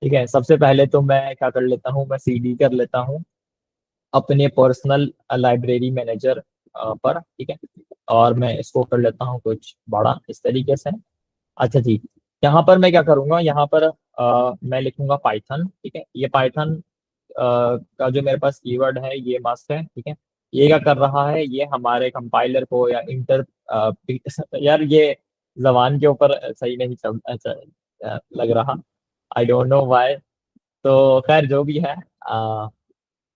ठीक है, सबसे पहले तो मैं क्या कर लेता हूँ, मैं सीडी कर लेता हूँ अपने पर्सनल लाइब्रेरी मैनेजर पर। ठीक है, और मैं इसको कर लेता हूँ कुछ बड़ा इस तरीके से। अच्छा जी, यहाँ पर मैं क्या करूंगा, यहाँ पर मैं लिखूंगा पाइथन। ठीक है, ये पाइथन का जो मेरे पास कीवर्ड है ये मस्त है। ठीक है, ये क्या कर रहा है, ये हमारे कंपाइलर को या यार ये जबान के ऊपर सही नहीं चल लग रहा, आई डोंट नो व्हाई। तो खैर जो भी है,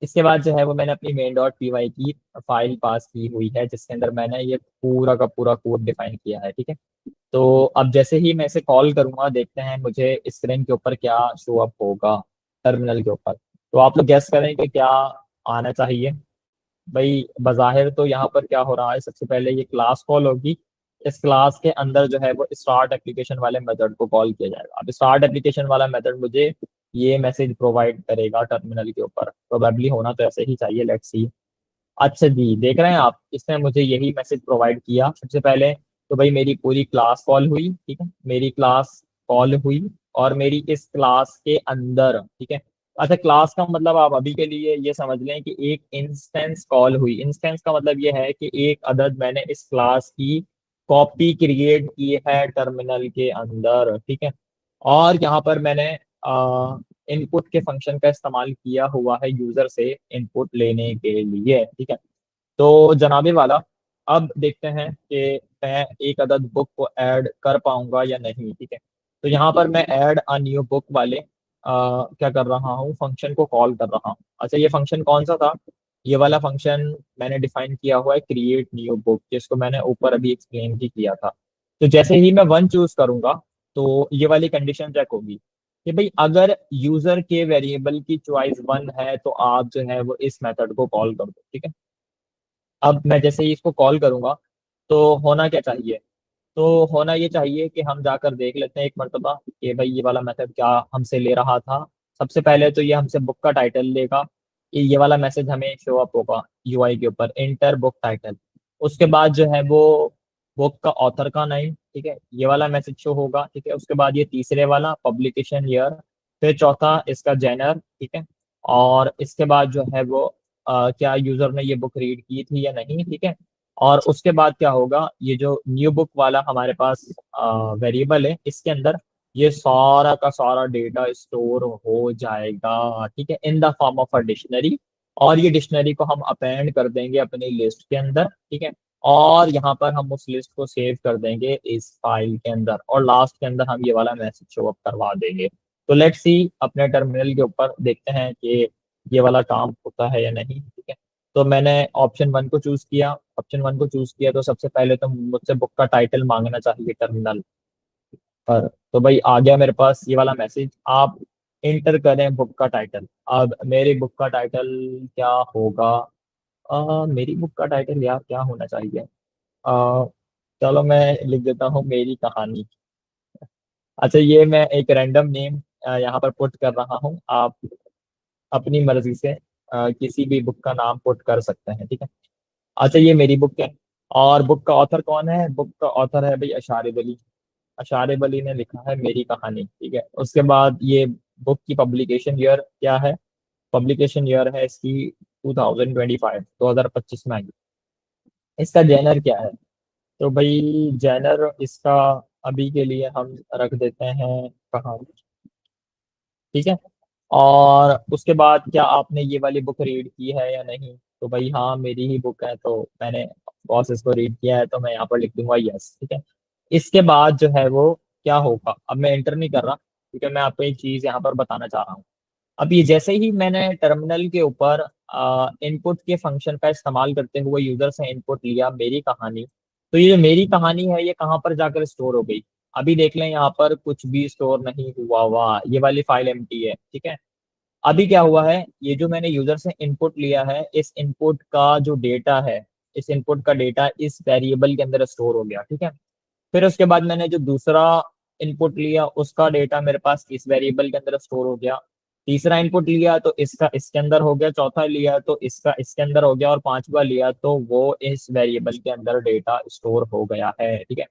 इसके बाद जो है वो मैंने अपनी मेन डॉट पी वाई की फाइल पास की हुई है जिसके अंदर मैंने ये पूरा का पूरा कोड डिफाइन किया है। ठीक है, तो अब जैसे ही मैं इसे कॉल करूंगा देखते हैं मुझे स्क्रीन के ऊपर क्या शो अप होगा, टर्मिनल के ऊपर। तो आप लोग गैस करें कि क्या आना चाहिए। भाई बज़ाहिर तो यहाँ पर क्या हो रहा है, सबसे पहले ये क्लास कॉल होगी। इस क्लास के अंदर जो है वो स्टार्ट एप्लीकेशन वाले मेथड को कॉल किया जाएगा। अब स्टार्ट एप्लीकेशन वाला मेथड मुझे ये मैसेज प्रोवाइड करेगा टर्मिनल के ऊपर, प्रोबेबली होना तो ऐसे ही चाहिए, लेट्स सी। अच्छा जी, देख रहे हैं आप, इसने मुझे यही मैसेज प्रोवाइड किया सबसे पहले। तो भाई मेरी पूरी क्लास कॉल हुई। ठीक है, मेरी क्लास कॉल हुई और मेरी इस क्लास के अंदर, ठीक है। अच्छा, क्लास का मतलब आप अभी के लिए ये समझ लें कि एक इंस्टेंस कॉल हुई। इंस्टेंस का मतलब ये है कि एक अदद मैंने इस क्लास की कॉपी क्रिएट की है टर्मिनल के अंदर। ठीक है, और यहाँ पर मैंने इनपुट के फंक्शन का इस्तेमाल किया हुआ है यूजर से इनपुट लेने के लिए। ठीक है, तो जनाबे वाला, अब देखते हैं कि मैं एक अदद बुक को ऐड कर पाऊंगा या नहीं। ठीक है, तो यहाँ पर मैं ऐड अ न्यू बुक वाले क्या कर रहा हूँ, फंक्शन को कॉल कर रहा हूँ। अच्छा, ये फंक्शन कौन सा था, ये वाला फंक्शन मैंने डिफाइन किया हुआ है क्रिएट न्यू बुक, जिसको मैंने ऊपर अभी एक्सप्लेन भी किया था। तो जैसे ही मैं वन चूज करूंगा तो ये वाली कंडीशन चेक होगी कि भाई अगर यूजर के वेरिएबल की चॉइस वन है तो आप जो है वो इस मेथड को कॉल कर दो। ठीक है, अब मैं जैसे ही इसको कॉल करूंगा तो होना क्या चाहिए, तो होना ये चाहिए कि हम जाकर देख लेते हैं एक मरतबा कि भाई ये वाला मेथड क्या हमसे ले रहा था। सबसे पहले तो ये हमसे बुक का टाइटल लेगा, ये वाला मैसेज हमें शो अप होगा यूआई के ऊपर, इंटर बुक टाइटल। उसके बाद जो है वो बुक का ऑथर का नाम, ठीक है, ये वाला मैसेज शो होगा। ठीक है, उसके बाद ये तीसरे वाला पब्लिकेशन ईयर, फिर चौथा इसका जेनर। ठीक है, और इसके बाद जो है वो क्या यूजर ने ये बुक रीड की थी या नहीं। ठीक है, और उसके बाद क्या होगा, ये जो न्यू बुक वाला हमारे पास वेरिएबल है इसके अंदर ये सारा का सारा डेटा स्टोर हो जाएगा। ठीक है, in the form of a dictionary, और ये डिक्शनरी को हम अपेंड कर देंगे अपनी लिस्ट के अंदर। ठीक है, और यहाँ पर हम उस लिस्ट को सेव कर देंगे इस फाइल के अंदर, और लास्ट के अंदर हम ये वाला मैसेज शो अप करवा देंगे। तो लेट्स सी, अपने टर्मिनल के ऊपर देखते हैं कि ये वाला काम होता है या नहीं। ठीक है, तो मैंने ऑप्शन वन को चूज किया। ऑप्शन वन को चूज किया तो सबसे पहले तो मुझसे बुक का टाइटल मांगना चाहिए टर्मिनल पर। तो भाई आ गया मेरे पास ये वाला मैसेज, आप इंटर करें बुक का टाइटल। अब मेरी बुक का टाइटल क्या होगा, मेरी बुक का टाइटल यार क्या होना चाहिए, अ, चलो मैं लिख देता हूँ मेरी कहानी। अच्छा, ये मैं एक रैंडम नेम यहाँ पर पुट कर रहा हूँ, आप अपनी मर्जी से किसी भी बुक का नाम पुट कर सकते हैं। ठीक है, अच्छा ये मेरी बुक है, और बुक का ऑथर कौन है, बुक का ऑथर है भाई अशारिब अली। अशारिब अली ने लिखा है मेरी कहानी। ठीक है, उसके बाद ये बुक की पब्लिकेशन ईयर क्या है, पब्लिकेशन ईयर है इसकी 2025, 2025 में आई। इसका जेनर क्या है, तो भाई जेनर इसका अभी के लिए हम रख देते हैं कहानी। ठीक है, और उसके बाद क्या आपने ये वाली बुक रीड की है या नहीं, तो भाई हाँ मेरी ही बुक है, तो मैंने बॉस इसको रीड किया है, तो मैं यहाँ पर लिख दूंगा यस। ठीक है, इसके बाद जो है वो क्या होगा, अब मैं एंटर नहीं कर रहा क्योंकि मैं आपको एक चीज यहाँ पर बताना चाह रहा हूँ। अब ये जैसे ही मैंने टर्मिनल के ऊपर इनपुट के फंक्शन का इस्तेमाल करते हुए यूजर से इनपुट लिया मेरी कहानी, तो ये जो मेरी कहानी है ये कहाँ पर जाकर स्टोर हो गई, अभी देख लें यहाँ पर कुछ भी स्टोर नहीं हुआ हुआ, ये वाली फाइल एम्प्टी है। ठीक है, अभी क्या हुआ है, ये जो मैंने यूजर से इनपुट लिया है इस इनपुट का जो डेटा है, इस इनपुट का डेटा इस वेरिएबल के अंदर स्टोर हो गया। ठीक है, फिर उसके बाद मैंने जो दूसरा इनपुट लिया उसका डेटा मेरे पास इस वेरिएबल के अंदर स्टोर हो गया। तीसरा इनपुट लिया तो इसका इसके अंदर हो गया, चौथा लिया तो इसका इसके अंदर हो गया, और पांचवा लिया तो वो इस वेरिएबल के अंदर डेटा स्टोर हो गया है, ठीक है।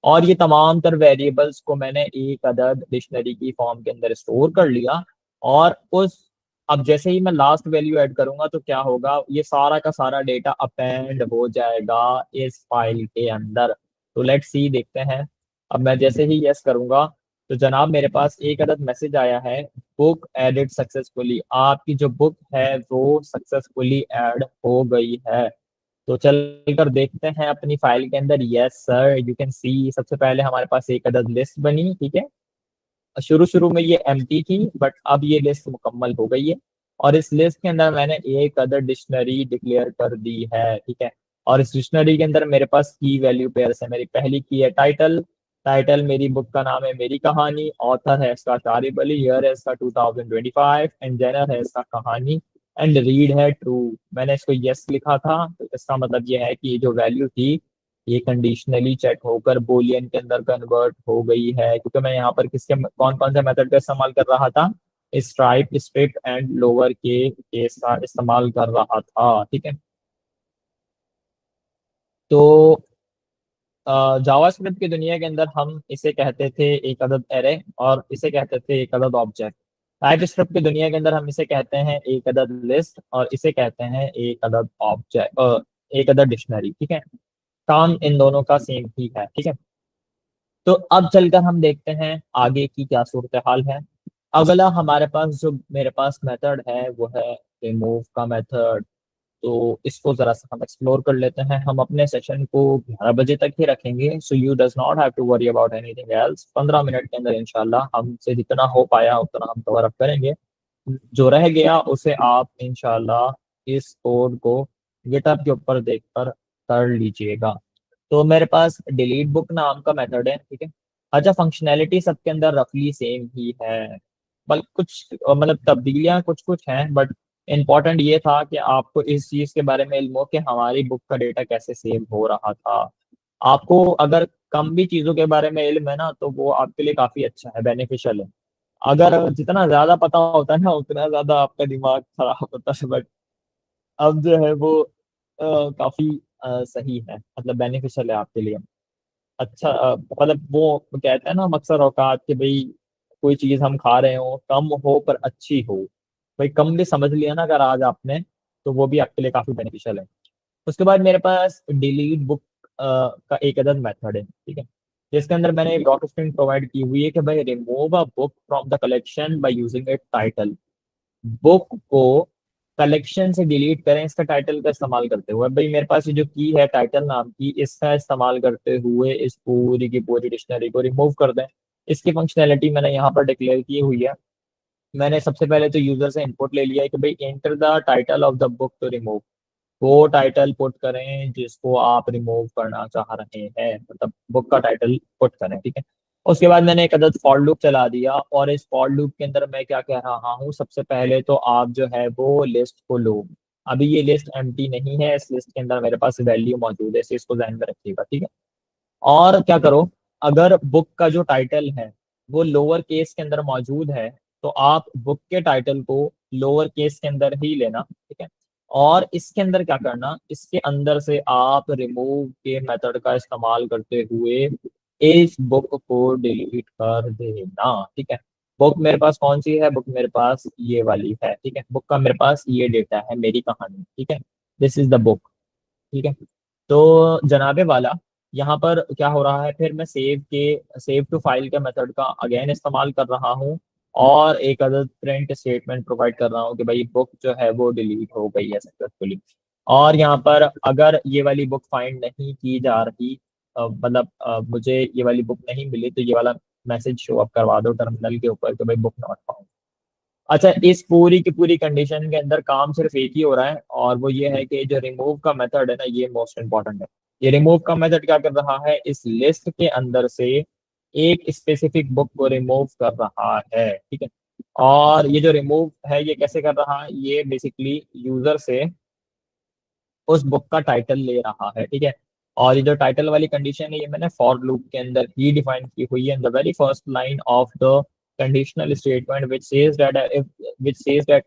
और ये तमाम तर वेरिएबल्स को मैंने एक अदद डिक्शनरी की फॉर्म के अंदर स्टोर कर लिया। और उस अब जैसे ही मैं लास्ट वैल्यू ऐड करूंगा तो क्या होगा, ये सारा का सारा डेटा अपेंड हो जाएगा इस फाइल के अंदर। तो लेट्स सी, देखते हैं। अब मैं जैसे ही यस करूंगा तो जनाब मेरे पास एक अदद मैसेज आया है, बुक एडिड सक्सेसफुली, आपकी जो बुक है वो सक्सेसफुली ऐड हो गई है। तो चल कर देखते हैं अपनी फाइल के अंदर। यस सर, यू कैन सी, सबसे पहले हमारे पास एक अदद लिस्ट बनी, ठीक है। शुरू शुरू में ये एम्प्टी थी, बट अब ये लिस्ट मुकम्मल हो गई है। और इस लिस्ट के अंदर मैंने एक अदर डिक्शनरी डिक्लेयर कर दी है, ठीक है। और इस डिक्शनरी के अंदर मेरे पास की वैल्यू पेयर्स है। मेरी पहली की है टाइटल, टाइटल मेरी बुक का नाम है मेरी कहानी, ऑथर है इसका तारिब अली, ईयर है इसका 2025, एंड जेनर है इसका कहानी, एंड रीड है ट्रू। मैंने इसको यस लिखा था, तो इसका मतलब ये है कि ये जो वैल्यू थी ये कंडीशनली चेक होकर बोलियन के अंदर कन्वर्ट हो गई है, क्योंकि मैं यहाँ पर किसके कौन कौन से मेथड का इस्तेमाल कर रहा था, स्ट्राइप, स्ट्रिक्ट एंड लोअर के केस का इस्तेमाल कर रहा था, ठीक है। तो जावास्क्रिप्ट की दुनिया के अंदर हम इसे कहते थे एक अदद एरे, और इसे कहते थे एक अदद ऑब्जेक्ट। टाइप स्क्रिप्ट की दुनिया के अंदर हम इसे कहते हैं एक अदद लिस्ट, और इसे कहते हैं एक अदद ऑब्जेक्ट, एक अदद डिक्शनरी, ठीक है। काम इन दोनों का सेम ही है, ठीक है। तो अब चलकर हम देखते हैं आगे की क्या सूरत हाल है। अगला हमारे पास जो मेरे पास मेथड है वो है रिमूव का मेथड। तो इसको जरा सा हम एक्सप्लोर कर लेते हैं। हम अपने सेशन को 11 बजे तक ही रखेंगे, so you does not have to worry about anything else. 15 minute के अंदर इंशाल्लाह हमसे जितना हो पाया उतना हम कवर अप करेंगे। जो रह गया उसे आप इंशाल्लाह इस कोड को गिटहब के ऊपर देखकर कर लीजिएगा। तो मेरे पास डिलीट बुक नाम का मेथड है, ठीक है। अच्छा, फंक्शनैलिटी सबके अंदर रफली सेम ही है, बल कुछ मतलब तब्दीलियां कुछ कुछ हैं, बट इम्पोर्टेंट ये था कि आपको इस चीज के बारे में इल्म हो कि हमारी बुक का डेटा कैसे सेव हो रहा था। आपको अगर कम भी चीजों के बारे में इल्म है ना, तो वो आपके लिए काफी अच्छा है, बेनिफिशियल है। अगर जितना ज्यादा पता होता है ना उतना ज्यादा आपका दिमाग खराब होता है, बट अब जो है वो काफी सही है, मतलब बेनिफिशियल है आपके लिए। अच्छा, मतलब वो कहते हैं ना मकसद औकात कि भाई कोई चीज हम खा रहे हो कम हो पर अच्छी हो। भाई कम भी समझ लिया ना अगर आज आपने, तो वो भी आपके लिए काफी बेनिफिशियल है। उसके बाद मेरे पास डिलीट बुक का एक अदद मेथड है, ठीक है। जिसके अंदर मैंने एक डॉट स्ट्रिंग प्रोवाइड की हुई है कि भाई remove a book from the collection by using it title. Book को कलेक्शन से डिलीट करें इसका टाइटल का इस्तेमाल करते हुए। भाई मेरे पास ये जो की है टाइटल नाम की, इसका इस्तेमाल करते हुए इस पूरी की पूरी डिक्शनरी को रिमूव कर दें। इसकी फंक्शनैलिटी मैंने यहाँ पर डिक्लेयर की हुई है। मैंने सबसे पहले तो यूजर से इनपुट ले लिया है कि भाई enter the title of the book to remove. वो टाइटल पुट करें जिसको आप रिमूव करना चाह रहे हैं, मतलब बुक का टाइटल पुट करें, ठीक है। उसके बाद मैंने एक अदद फॉर लूप चला दिया, और इस फॉर लूप के अंदर मैं क्या कह रहा हूँ, सबसे पहले तो आप जो है वो लिस्ट को लो। अभी ये लिस्ट एम्प्टी नहीं है, इस लिस्ट के अंदर मेरे पास वैल्यू मौजूद है, इसे इसको ध्यान में रखिएगा, ठीक है। और क्या करो, अगर बुक का जो टाइटल है वो लोअर केस के अंदर मौजूद है, तो आप बुक के टाइटल को लोअर केस के अंदर ही लेना, ठीक है। और इसके अंदर क्या करना, इसके अंदर से आप रिमूव के मेथड का इस्तेमाल करते हुए इस बुक को डिलीट कर देना, ठीक है। बुक मेरे पास कौन सी है, बुक मेरे पास ये वाली है, ठीक है। बुक का मेरे पास ये डेटा है, मेरी कहानी, ठीक है। दिस इज द बुक, ठीक है। तो जनाबे वाला, यहाँ पर क्या हो रहा है, फिर मैं सेव टू फाइल के मेथड का अगेन इस्तेमाल कर रहा हूँ, और एक अदद प्रिंट स्टेटमेंट प्रोवाइड कर रहा हूँ कि भाई बुक जो है वो डिलीट हो गई है सक्सेसफुली। और यहाँ पर अगर ये वाली बुक फाइंड नहीं की जा रही, मतलब मुझे ये वाली बुक नहीं मिली, तो ये वाला मैसेज शो अप करवा दो टर्मिनल के ऊपर कि भाई बुक नॉट फाउंड। अच्छा, इस पूरी की पूरी कंडीशन के अंदर काम सिर्फ एक ही हो रहा है, और वो ये है कि जो रिमूव का मेथड है ना, ये मोस्ट इंपॉर्टेंट है। ये रिमूव का मेथड क्या कर रहा है, इस लिस्ट के अंदर से एक स्पेसिफिक बुक को रिमूव कर रहा है, ठीक है। और ये जो रिमूव है ये कैसे कर रहा है, ये बेसिकली यूजर से उस बुक का टाइटल ले रहा है, ठीक है। और ये जो टाइटल वाली कंडीशन है ये मैंने फॉर लूप के अंदर ही डिफाइन की हुई है, in the very first line of the conditional statement which says that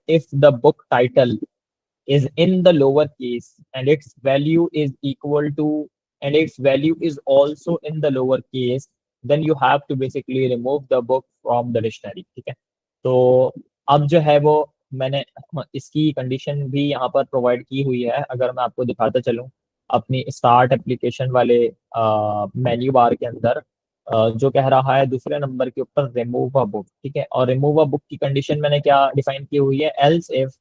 if the book title is in the lower case and its value is equal to and its value is also in the lower case, then you have to basically remove the book from the dictionary. ठीक है, तो अब जो है वो मैंने इसकी condition भी यहाँ पर प्रोवाइड की हुई है। अगर मैं आपको दिखाता चलूँ अपनी स्टार्ट एप्लीकेशन वाले मेन्यू बार के अंदर, जो कह रहा है दूसरे नंबर के ऊपर रिमूव अ बुक। ठीक है, और रिमूव अ बुक की कंडीशन मैंने क्या डिफाइन की हुई है, एल्स इफ,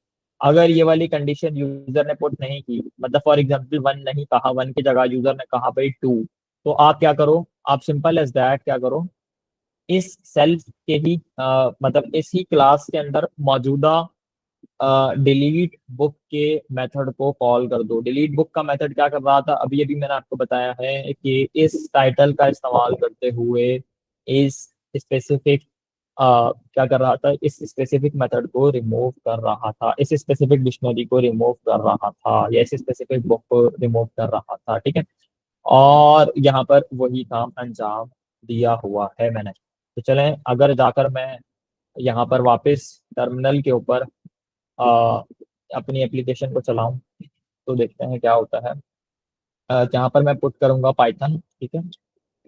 अगर ये वाली कंडीशन यूजर ने पुट नहीं की, मतलब फॉर एग्जांपल वन नहीं कहा, वन की जगह यूजर ने कहा भाई टू, तो आप क्या करो, आप सिंपल एज दैट क्या करो, इस सेल्फ के ही मतलब इसी क्लास के अंदर मौजूदा डिलीट बुक के मेथड को कॉल कर दो। डिलीट बुक का मेथड क्या कर रहा था, अभी अभी मैंने आपको बताया है कि इस टाइटल का इस्तेमाल करते हुए इस स्पेसिफिक क्या कर रहा था, इस स्पेसिफिक मेथड को रिमूव कर रहा था, इस स्पेसिफिक डिक्शनरी को रिमूव कर रहा था, या इस स्पेसिफिक बुक को रिमूव कर रहा था। ठीक है, और यहाँ पर वही काम अंजाम दिया हुआ है मैंने। तो चलें, अगर जाकर मैं यहाँ पर वापस टर्मिनल के ऊपर अ, अपनी एप्लीकेशन को चलाऊं, तो देखते हैं क्या होता है। जहाँ पर मैं पुट करूंगा पाइथन, ठीक है,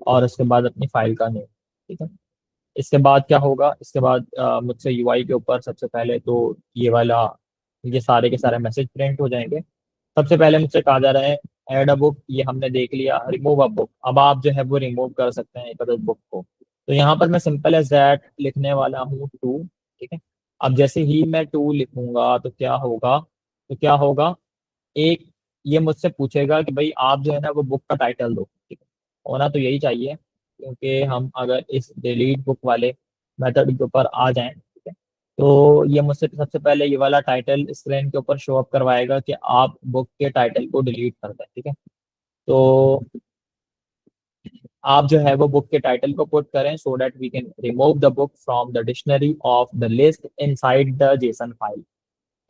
और उसके बाद अपनी फाइल का नेम। ठीक है, इसके बाद क्या होगा, इसके बाद मुझसे यूआई के ऊपर सबसे पहले तो ये सारे के सारे मैसेज प्रिंट हो जाएंगे। सबसे पहले मुझसे कहा जा रहा है ऐड अ बुक, ये हमने देख लिया। रिमूव अ बुक, अब आप जो है वो रिमूव कर सकते हैं एक अदर बुक को। तो यहाँ पर मैं सिंपल एज दैट लिखने वाला हूँ टू। ठीक है, अब जैसे ही मैं टू लिखूंगा तो क्या होगा, एक ये मुझसे पूछेगा कि भाई आप जो है ना वो बुक का टाइटल दो। ठीक है, होना तो यही चाहिए, क्योंकि हम अगर इस डिलीट बुक वाले मेथड के ऊपर आ जाएं, ठीक है, तो ये मुझसे सबसे पहले ये वाला टाइटल स्क्रीन के ऊपर शो अप करवाएगा कि आप बुक के टाइटल को डिलीट कर दें। ठीक है, तो आप जो है वो बुक के टाइटल को पुट करें so that we can remove the book from the dictionary of the list inside the JSON file.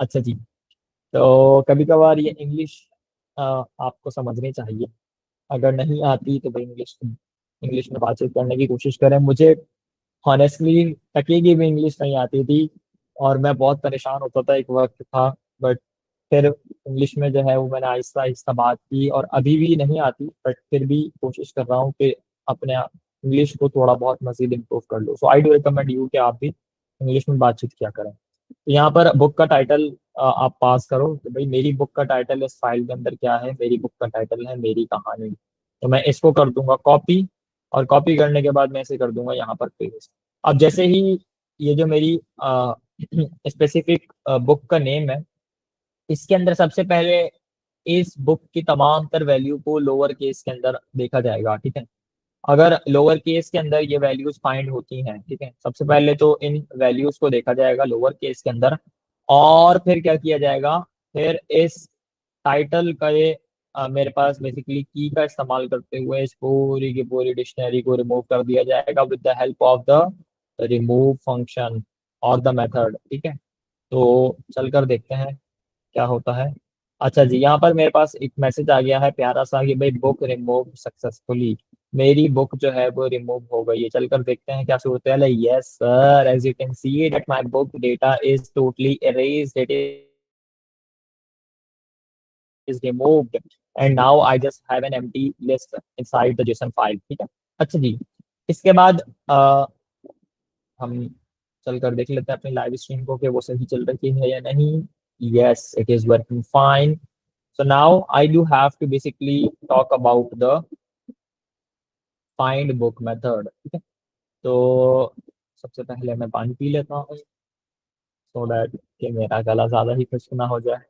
अच्छा जी, तो कभी कभार ये इंग्लिश आपको समझनी चाहिए। अगर नहीं आती तो भाई इंग्लिश इंग्लिश में बातचीत करने की कोशिश करें। मुझे हॉनेस्टली टकेगी भी इंग्लिश नहीं आती थी, और मैं बहुत परेशान होता था, एक वक्त था। बट फिर इंग्लिश में जो है वो मैंने आहिस्ता आहिस्ता बात की, और अभी भी नहीं आती, बट फिर भी कोशिश कर रहा हूँ कि अपने इंग्लिश को थोड़ा बहुत मजीद इम्प्रूव कर लो। सो आई डू रिकमेंड यू कि आप भी इंग्लिश में बातचीत किया करें। तो यहाँ पर बुक का टाइटल आप पास करो, तो भाई मेरी बुक का टाइटल इस फाइल के अंदर क्या है, मेरी बुक का टाइटल है मेरी कहानी। तो मैं इसको कर दूंगा कॉपी, और कॉपी करने के बाद मैं इसे कर दूंगा यहाँ पर पेस्ट। अब जैसे ही ये जो मेरी स्पेसिफिक बुक का नेम है, इसके अंदर सबसे पहले इस बुक की तमाम तर वैल्यू को लोअर केस के अंदर देखा जाएगा। ठीक है, अगर लोअर केस के अंदर ये वैल्यूज फाइंड होती हैं, ठीक है, सबसे पहले तो इन वैल्यूज को देखा जाएगा लोअर केस के अंदर, और फिर क्या किया जाएगा, फिर इस टाइटल का ये मेरे पास बेसिकली की का इस्तेमाल करते हुए इस पूरी की पूरी डिक्शनरी को रिमूव कर दिया जाएगा with the help of the remove function और द मेथड। ठीक है, तो चलकर देखते हैं क्या होता है। अच्छा जी, यहाँ पर मेरे पास एक मैसेज आ गया है प्यारा सा कि भाई बुक रिमूव सक्सेसफुली, मेरी बुक जो है वो रिमूव हो गई है। चलकर देखते हैं क्या सूरत है। Yes sir, as you can see that my book data is totally erased, it is removed, and now I just have an empty list inside the JSON file. ठीक है, अच्छा जी, इसके बाद हम चलकर देख लेते हैं अपनी लाइव स्ट्रीम को कि वो सही चल रही है या नहीं। Yes, it is working fine. So now I do have to basically talk about the find book method। ठीक है, तो सबसे पहले मैं पानी पी लेता हूँ सो दैट कि मेरा गला ज़्यादा ही खुश्क ना हो जाए।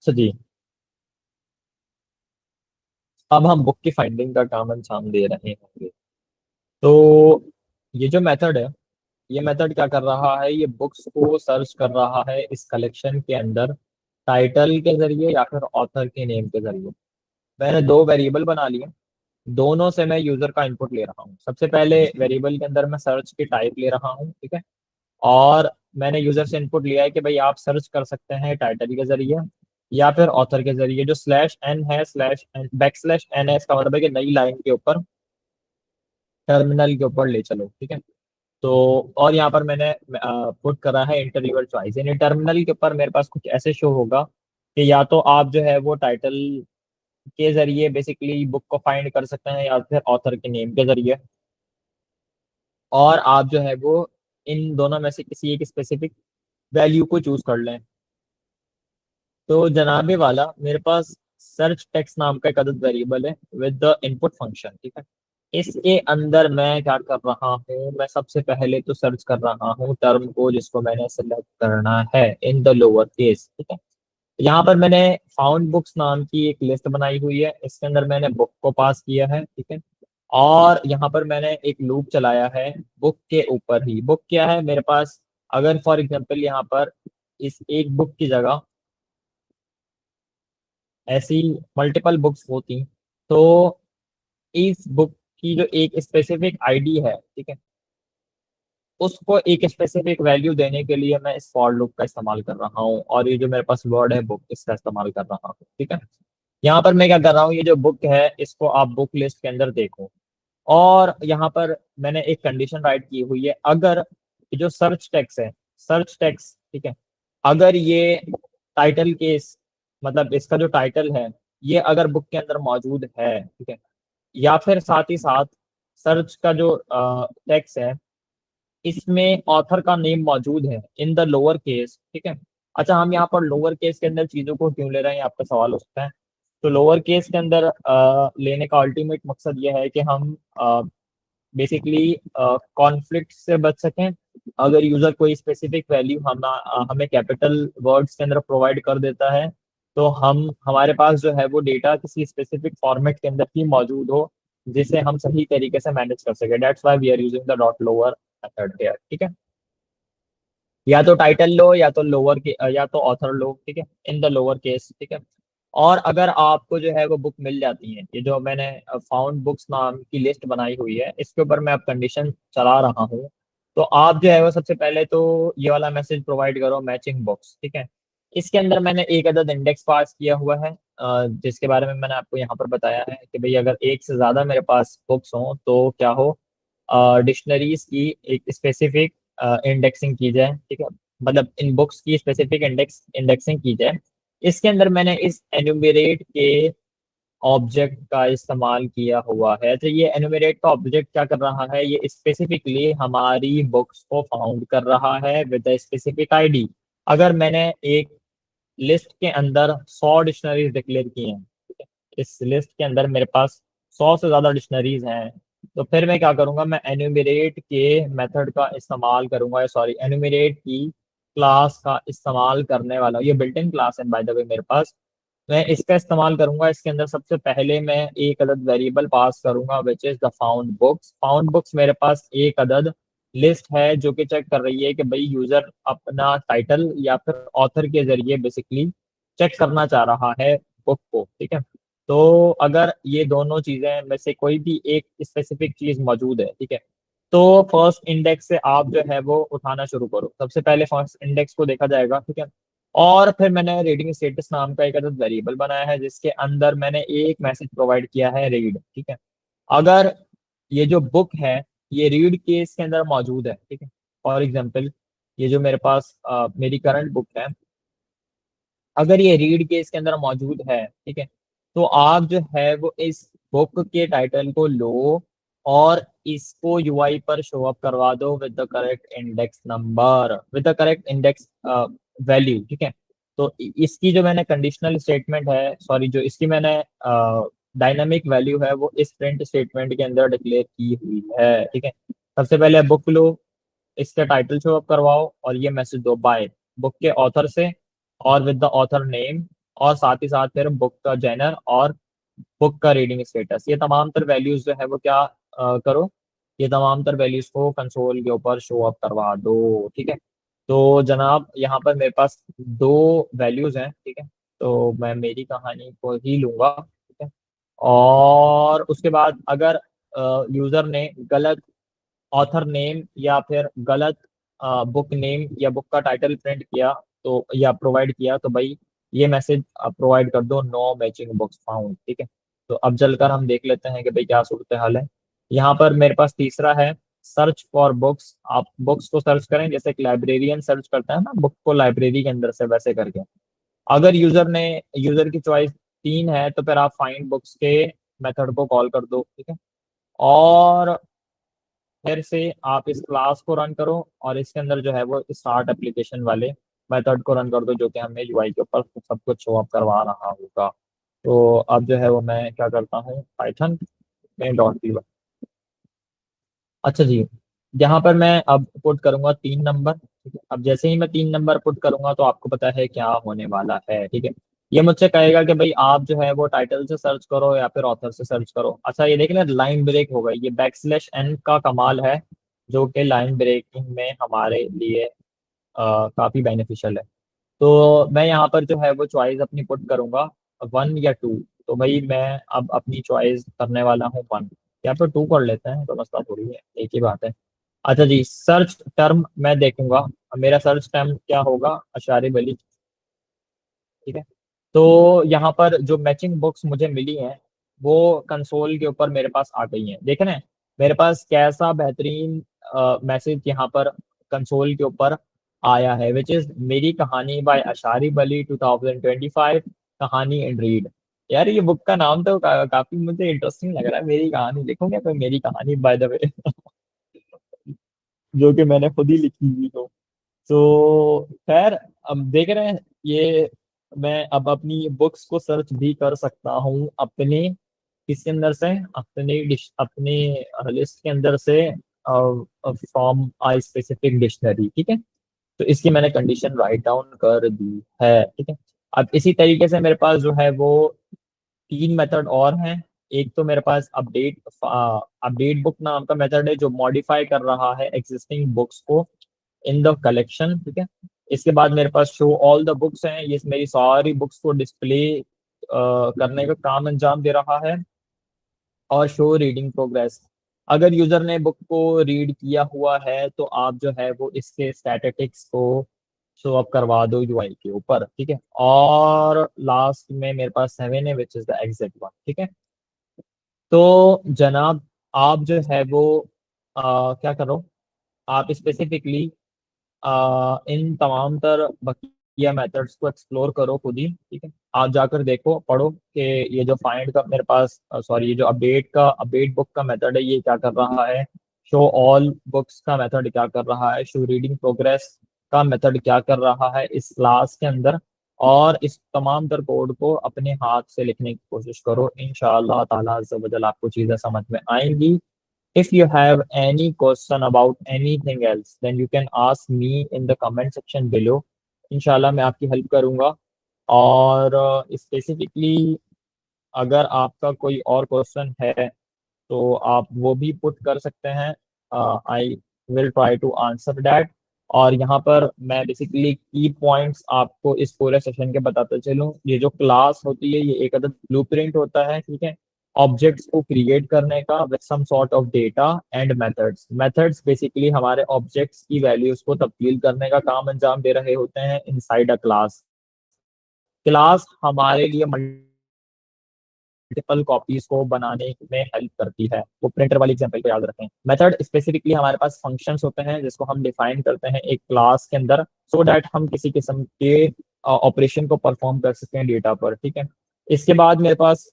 अच्छा जी, अब हम बुक की फाइंडिंग का काम अंजाम दे रहे होंगे। तो ये जो मेथड है, ये मेथड क्या कर रहा है, ये बुक्स को सर्च कर रहा है इस कलेक्शन के अंदर टाइटल के जरिए या फिर ऑथर के नेम के जरिए। मैंने दो वेरिएबल बना लिए, दोनों से मैं यूजर का इनपुट ले रहा हूँ। सबसे पहले वेरिएबल के अंदर मैं सर्च की टाइप ले रहा हूँ, ठीक है। और मैंने यूजर से इनपुट लिया है कि भाई आप सर्च कर सकते हैं टाइटल के जरिए या फिर ऑथर के जरिए। जो स्लैश एन है, slash n backslash n है, इसका मतलब है कि नई लाइन के ऊपर, टर्मिनल के ऊपर ले चलो, ठीक है। तो और यहाँ पर मैंने पुट करा है इंटर यूर चॉइस, यानी टर्मिनल के ऊपर मेरे पास कुछ ऐसे शो होगा कि या तो आप जो है वो टाइटल के जरिए बेसिकली बुक को फाइंड कर सकते हैं या फिर ऑथर के नेम के जरिए, और आप जो है वो इन दोनों में से किसी एक स्पेसिफिक वैल्यू को चूज कर लें। तो जनाबे वाला मेरे पास सर्च टेक्स्ट नाम का एक अदद वेरिएबल है विद द इनपुट फंक्शन, ठीक है। इसके अंदर मैं क्या कर रहा हूँ, मैं सबसे पहले तो सर्च कर रहा हूँ टर्म को जिसको मैंने सेलेक्ट करना है इन द लोअर केस, ठीक है। यहाँ पर मैंने फाउंड बुक्स नाम की एक लिस्ट बनाई हुई है, इसके अंदर मैंने बुक को पास किया है, ठीक है। और यहाँ पर मैंने एक लूप चलाया है बुक के ऊपर ही। बुक क्या है मेरे पास, अगर फॉर एग्जांपल यहाँ पर इस एक बुक की जगह ऐसी मल्टीपल बुक्स होती, तो इस बुक की जो एक स्पेसिफिक आईडी है, ठीक है, उसको एक स्पेसिफिक वैल्यू देने के लिए मैं इस फॉर लूप का इस्तेमाल कर रहा हूँ, और ये जो मेरे पास वर्ड है बुक, इसका इस्तेमाल कर रहा हूँ, ठीक है। यहाँ पर मैं क्या कर रहा हूँ, ये जो बुक है इसको आप बुक लिस्ट के अंदर देखो, और यहाँ पर मैंने एक कंडीशन राइट की हुई है, अगर ये जो सर्च टेक्स्ट है, सर्च टेक्स्ट, ठीक है, अगर ये टाइटल केस, मतलब इसका जो टाइटल है ये अगर बुक के अंदर मौजूद है, ठीक है, या फिर साथ ही साथ सर्च का जो टेक्स्ट है इसमें ऑथर का नेम मौजूद है इन द लोअर केस, ठीक है। अच्छा, हम यहाँ पर लोअर केस के अंदर चीजों को क्यों ले रहे हैं, आपका सवाल हो सकता है। तो लोअर केस के अंदर लेने का अल्टीमेट मकसद ये है कि हम बेसिकली कॉन्फ्लिक्ट से बच सकें। अगर यूजर कोई स्पेसिफिक वैल्यू हमें कैपिटल वर्ड्स के अंदर प्रोवाइड कर देता है, तो हम हमारे पास जो है वो डेटा किसी स्पेसिफिक फॉर्मेट के अंदर ही मौजूद हो जिसे हम सही तरीके से मैनेज कर सके। That's why we are using the dot lower method here, ठीक है। या तो टाइटल लो या तो लोअर के या तो ऑथर लो, ठीक है, इन द लोअर केस, ठीक है। और अगर आपको जो है वो बुक मिल जाती है, ये जो मैंने फाउंड बुक्स नाम की लिस्ट बनाई हुई है इसके ऊपर मैं अब कंडीशन चला रहा हूँ, तो आप जो है वो सबसे पहले तो ये वाला मैसेज प्रोवाइड करो मैचिंग बुक्स, ठीक है। इसके अंदर मैंने एक अदद इंडेक्स पास किया हुआ है, जिसके बारे में मैंने आपको यहाँ पर बताया है कि भाई अगर एक से ज्यादा मेरे पास बुक्स हो तो क्या हो, डिक्शनरीज की एक स्पेसिफिक इंडेक्सिंग की जाए, ठीक है, मतलब इन बुक्स की स्पेसिफिक इंडेक्सिंग की जाए। इसके अंदर मैंने इस एनुमरेट के ऑब्जेक्ट का इस्तेमाल किया हुआ है। तो ये एनुमरेट का ऑब्जेक्ट क्या कर रहा है, ये स्पेसिफिकली हमारी बुक्स को फाउंड कर रहा है विद द स्पेसिफिक आईडी। अगर मैंने एक लिस्ट के अंदर 100 डिक्शनरीज डिक्लेयर की हैं, ठीक है, इस लिस्ट के अंदर मेरे पास 100 से ज्यादा डिक्शनरीज हैं, तो फिर मैं क्या करूंगा, मैं एन्यूमरेट के मेथड का इस्तेमाल करूंगा, सॉरी एन्यूमरेट की क्लास का इस्तेमाल करने वाला, ये बिल्ट इन क्लास है बाय द वे मेरे पास। मैं इसका इस्तेमाल करूंगा, इसके अंदर सबसे पहले मैं एक अदद वेरिएबल पास करूंगा विच is the found books. Found books मेरे पास एक अदद लिस्ट है जो कि चेक कर रही है कि भाई यूजर अपना टाइटल या फिर ऑथर के जरिए बेसिकली चेक करना चाह रहा है बुक को, ठीक है। तो अगर ये दोनों चीजें में से कोई भी एक स्पेसिफिक चीज मौजूद है, ठीक है, तो फर्स्ट इंडेक्स से आप जो है वो उठाना शुरू करो। सबसे पहले फर्स्ट इंडेक्स को देखा जाएगा, ठीक है। और फिर मैंने रीडिंग स्टेटस नाम का एक अदद वेरिएबल बनाया है जिसके अंदर मैंने एक मैसेज प्रोवाइड किया है रीड, ठीक है। अगर ये जो बुक है ये रीड केस के अंदर मौजूद है, ठीक है, फॉर एग्जाम्पल ये जो मेरे पास मेरी करंट बुक है, अगर ये रीड केस के अंदर मौजूद है, ठीक है, तो आप जो है वो इस बुक के टाइटल को लो और इसको यूआई पर शो अप करवा दो with the correct index number, with the correct index value, ठीक है। तो इसकी जो मैंने कंडीशनल स्टेटमेंट है, सॉरी जो इसकी मैंने डायनामिक वैल्यू है वो इस प्रिंट स्टेटमेंट के अंदर डिक्लेयर की हुई है, ठीक है। सबसे पहले बुक लो, इसका टाइटल शो अप करवाओ और ये मैसेज दो बाय बुक के ऑथर से और विद द ऑथर नेम, और साथ ही साथ फिर बुक का जेनर और बुक का रीडिंग स्टेटस। ये तमाम तर वैल्यूज जो है वो क्या करो, ये तमाम तर वैल्यूज को कंसोल के ऊपर शो अप करवा दो, ठीक है। तो जनाब यहाँ पर मेरे पास दो वैल्यूज हैं, ठीक है, तो मैं मेरी कहानी को ही लूंगा, ठीक है। और उसके बाद अगर यूजर ने गलत ऑथर नेम या फिर गलत बुक नेम या बुक का टाइटल प्रिंट किया तो या प्रोवाइड किया तो भाई ये मैसेज प्रोवाइड कर दो, नो मैचिंग बुक्स फाउंड। ठीक है, तो अब चलकर हम देख लेते हैं कि भाई क्या सूरत हाल है। यहाँ पर मेरे पास तीसरा है सर्च फॉर बुक्स। आप बुक्स को सर्च करें जैसे एक लाइब्रेरियन सर्च करता है ना बुक को लाइब्रेरी के अंदर से, वैसे करके। अगर यूजर की चॉइस 3 है तो फिर आप फाइंड बुक्स के मेथड को कॉल कर दो। ठीक है, और फिर से आप इस क्लास को रन करो और इसके अंदर जो है वो स्टार्ट एप्लीकेशन वाले मेथड को रन कर दो, जो कि हमें यूआई के ऊपर सब कुछ शो अप करवा रहा होगा। तो अब जो है वो मैं क्या करता हूँ, पाइथन में डॉट पी। अच्छा जी, यहाँ पर मैं अब पुट करूंगा 3 नंबर। ठीक है, अब जैसे ही मैं 3 नंबर पुट करूंगा तो आपको पता है क्या होने वाला है। ठीक है, ये मुझसे कहेगा कि भाई आप जो है वो टाइटल से सर्च करो या फिर ऑथर से सर्च करो। अच्छा ये देख लें, लाइन ब्रेक हो गई। ये बैकस्लैश एन का कमाल है, जो कि लाइन ब्रेकिंग में हमारे लिए काफी बेनिफिशियल है। तो मैं यहाँ पर जो है वो चॉइस अपनी पुट करूंगा 1 या 2। तो भाई मैं अब अपनी चॉइस करने वाला हूँ 1, या फिर 2 कर लेते हैं, तो मसला थोड़ी है, एक ही बात है। अच्छा जी, सर्च टर्म मैं देखूंगा। मेरा सर्च टर्म क्या होगा, अशारी बली। ठीक है, तो यहाँ पर जो मैचिंग बुक्स मुझे मिली हैं वो कंसोल के ऊपर मेरे पास आ गई हैं। देख रहे हैं मेरे पास कैसा बेहतरीन मैसेज यहाँ पर कंसोल के ऊपर आया है, विच इज मेरी कहानी बाय अशारी बली 2025, कहानी एंड रीड। यार ये बुक का नाम तो काफी मुझे इंटरेस्टिंग लग रहा है, मेरी कहानी लिखूंगा तो मेरी कहानी बाय द वे जो कि मैंने खुद ही लिखी हुई हो। तो खैर, अब देख रहे हैं ये, मैं अब अपनी बुक्स को सर्च भी कर सकता हूँ अपने किसके अंदर से, अपने लिस्ट के अंदर से, फ्रॉम आ स्पेसिफिक डिक्शनरी। ठीक है, तो इसकी मैंने कंडीशन राइट डाउन कर दी है। ठीक है, अब इसी तरीके से मेरे पास जो है वो 3 मेथड और हैं। एक तो मेरे पास अपडेट बुक नाम का मेथड है, जो मॉडिफाई कर रहा है एग्जिस्टिंग बुक्स को इन द कलेक्शन। ठीक है, इसके बाद मेरे पास शो ऑल द बुक्स हैं, ये मेरी सारी बुक्स को डिस्प्ले करने का काम अंजाम दे रहा है। और शो रीडिंग प्रोग्रेस, अगर यूजर ने बुक को रीड किया हुआ है तो आप जो है वो इसके स्टैटिस्टिक्स को शो अप करवा दो यूआई के ऊपर। ठीक है, और लास्ट में मेरे पास 7 है, which is the exact one. ठीक है, तो जनाब आप जो है वो क्या करो, आप स्पेसिफिकली इन तमाम तर बकिया मेथड्स को एक्सप्लोर करो खुद ही। ठीक है, आप जाकर देखो पढ़ो कि ये जो फाइंड का मेरे पास, सॉरी, ये जो अपडेट बुक का मेथड है ये क्या कर रहा है, शो ऑल बुक्स का मेथड क्या कर रहा है, शो रीडिंग प्रोग्रेस का मेथड क्या कर रहा है इस क्लास के अंदर। और इस तमाम तर कोड को अपने हाथ से लिखने की कोशिश करो, इंशाअल्लाह ताला अज़्ज़ा वजल आपको चीज़ें समझ में आएंगी। If you have any question about anything else, then you can ask me in the comment section below. इंशाल्लाह मैं आपकी हेल्प करूंगा। और स्पेसिफिकली अगर आपका कोई और क्वेश्चन है तो आप वो भी पुट कर सकते हैं। I will try to answer that. और यहाँ पर मैं बेसिकली की पॉइंट्स आपको इस पूरे सेशन के बताते चलूँ। ये जो क्लास होती है ये एक अदद ब्लूप्रिंट होता है। ठीक है, ऑब्जेक्ट्स को क्रिएट करने का with some sort of data and methods basically हमारे ऑब्जेक्ट्स की वैल्यूज को तब्दील करने का काम अंजाम दे रहे होते हैं इनसाइड अ क्लास। क्लास हमारे लिए मल्टीपल कॉपीज को बनाने में हेल्प करती है, वो प्रिंटर वाली एग्जांपल को याद रखें। मेथड स्पेसिफिकली हमारे पास फंक्शंस होते हैं जिसको हम डिफाइन करते हैं एक क्लास के अंदर, सो दैट हम किसी किस्म के ऑपरेशन को परफॉर्म कर सकते हैं डेटा पर। ठीक है, इसके बाद मेरे पास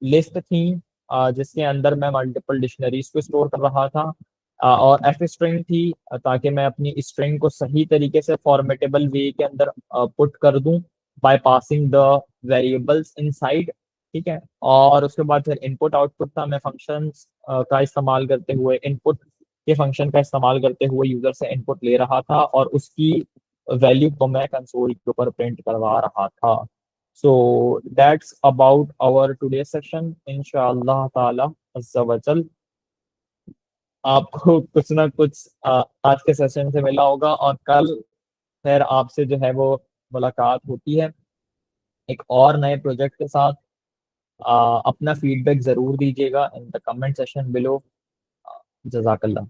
लिस्ट थी, जिसके अंदर मैं मल्टीपल डिक्शनरीज को स्टोर कर रहा था। और एफ स्ट्रिंग थी, ताकि मैं अपनी स्ट्रिंग को सही तरीके से फॉर्मेटेबल वे के अंदर पुट कर दूं by passing the variables inside. ठीक है, और उसके बाद फिर इनपुट आउटपुट था, मैं फंक्शंस का इस्तेमाल करते हुए, इनपुट के फंक्शन का इस्तेमाल करते हुए यूजर से इनपुट ले रहा था और उसकी वैल्यू को मैं कंसोल के ऊपर प्रिंट करवा रहा था। So that's about our today's session. इंशाअल्लाह ताला अज़्ज़ा वजल आपको कुछ ना कुछ आज के सेशन से मिला होगा, और कल फिर आपसे जो है वो मुलाकात होती है एक और नए प्रोजेक्ट के साथ। अपना फीडबैक ज़रूर दीजिएगा in the comment session below. जज़ाकल्लाह।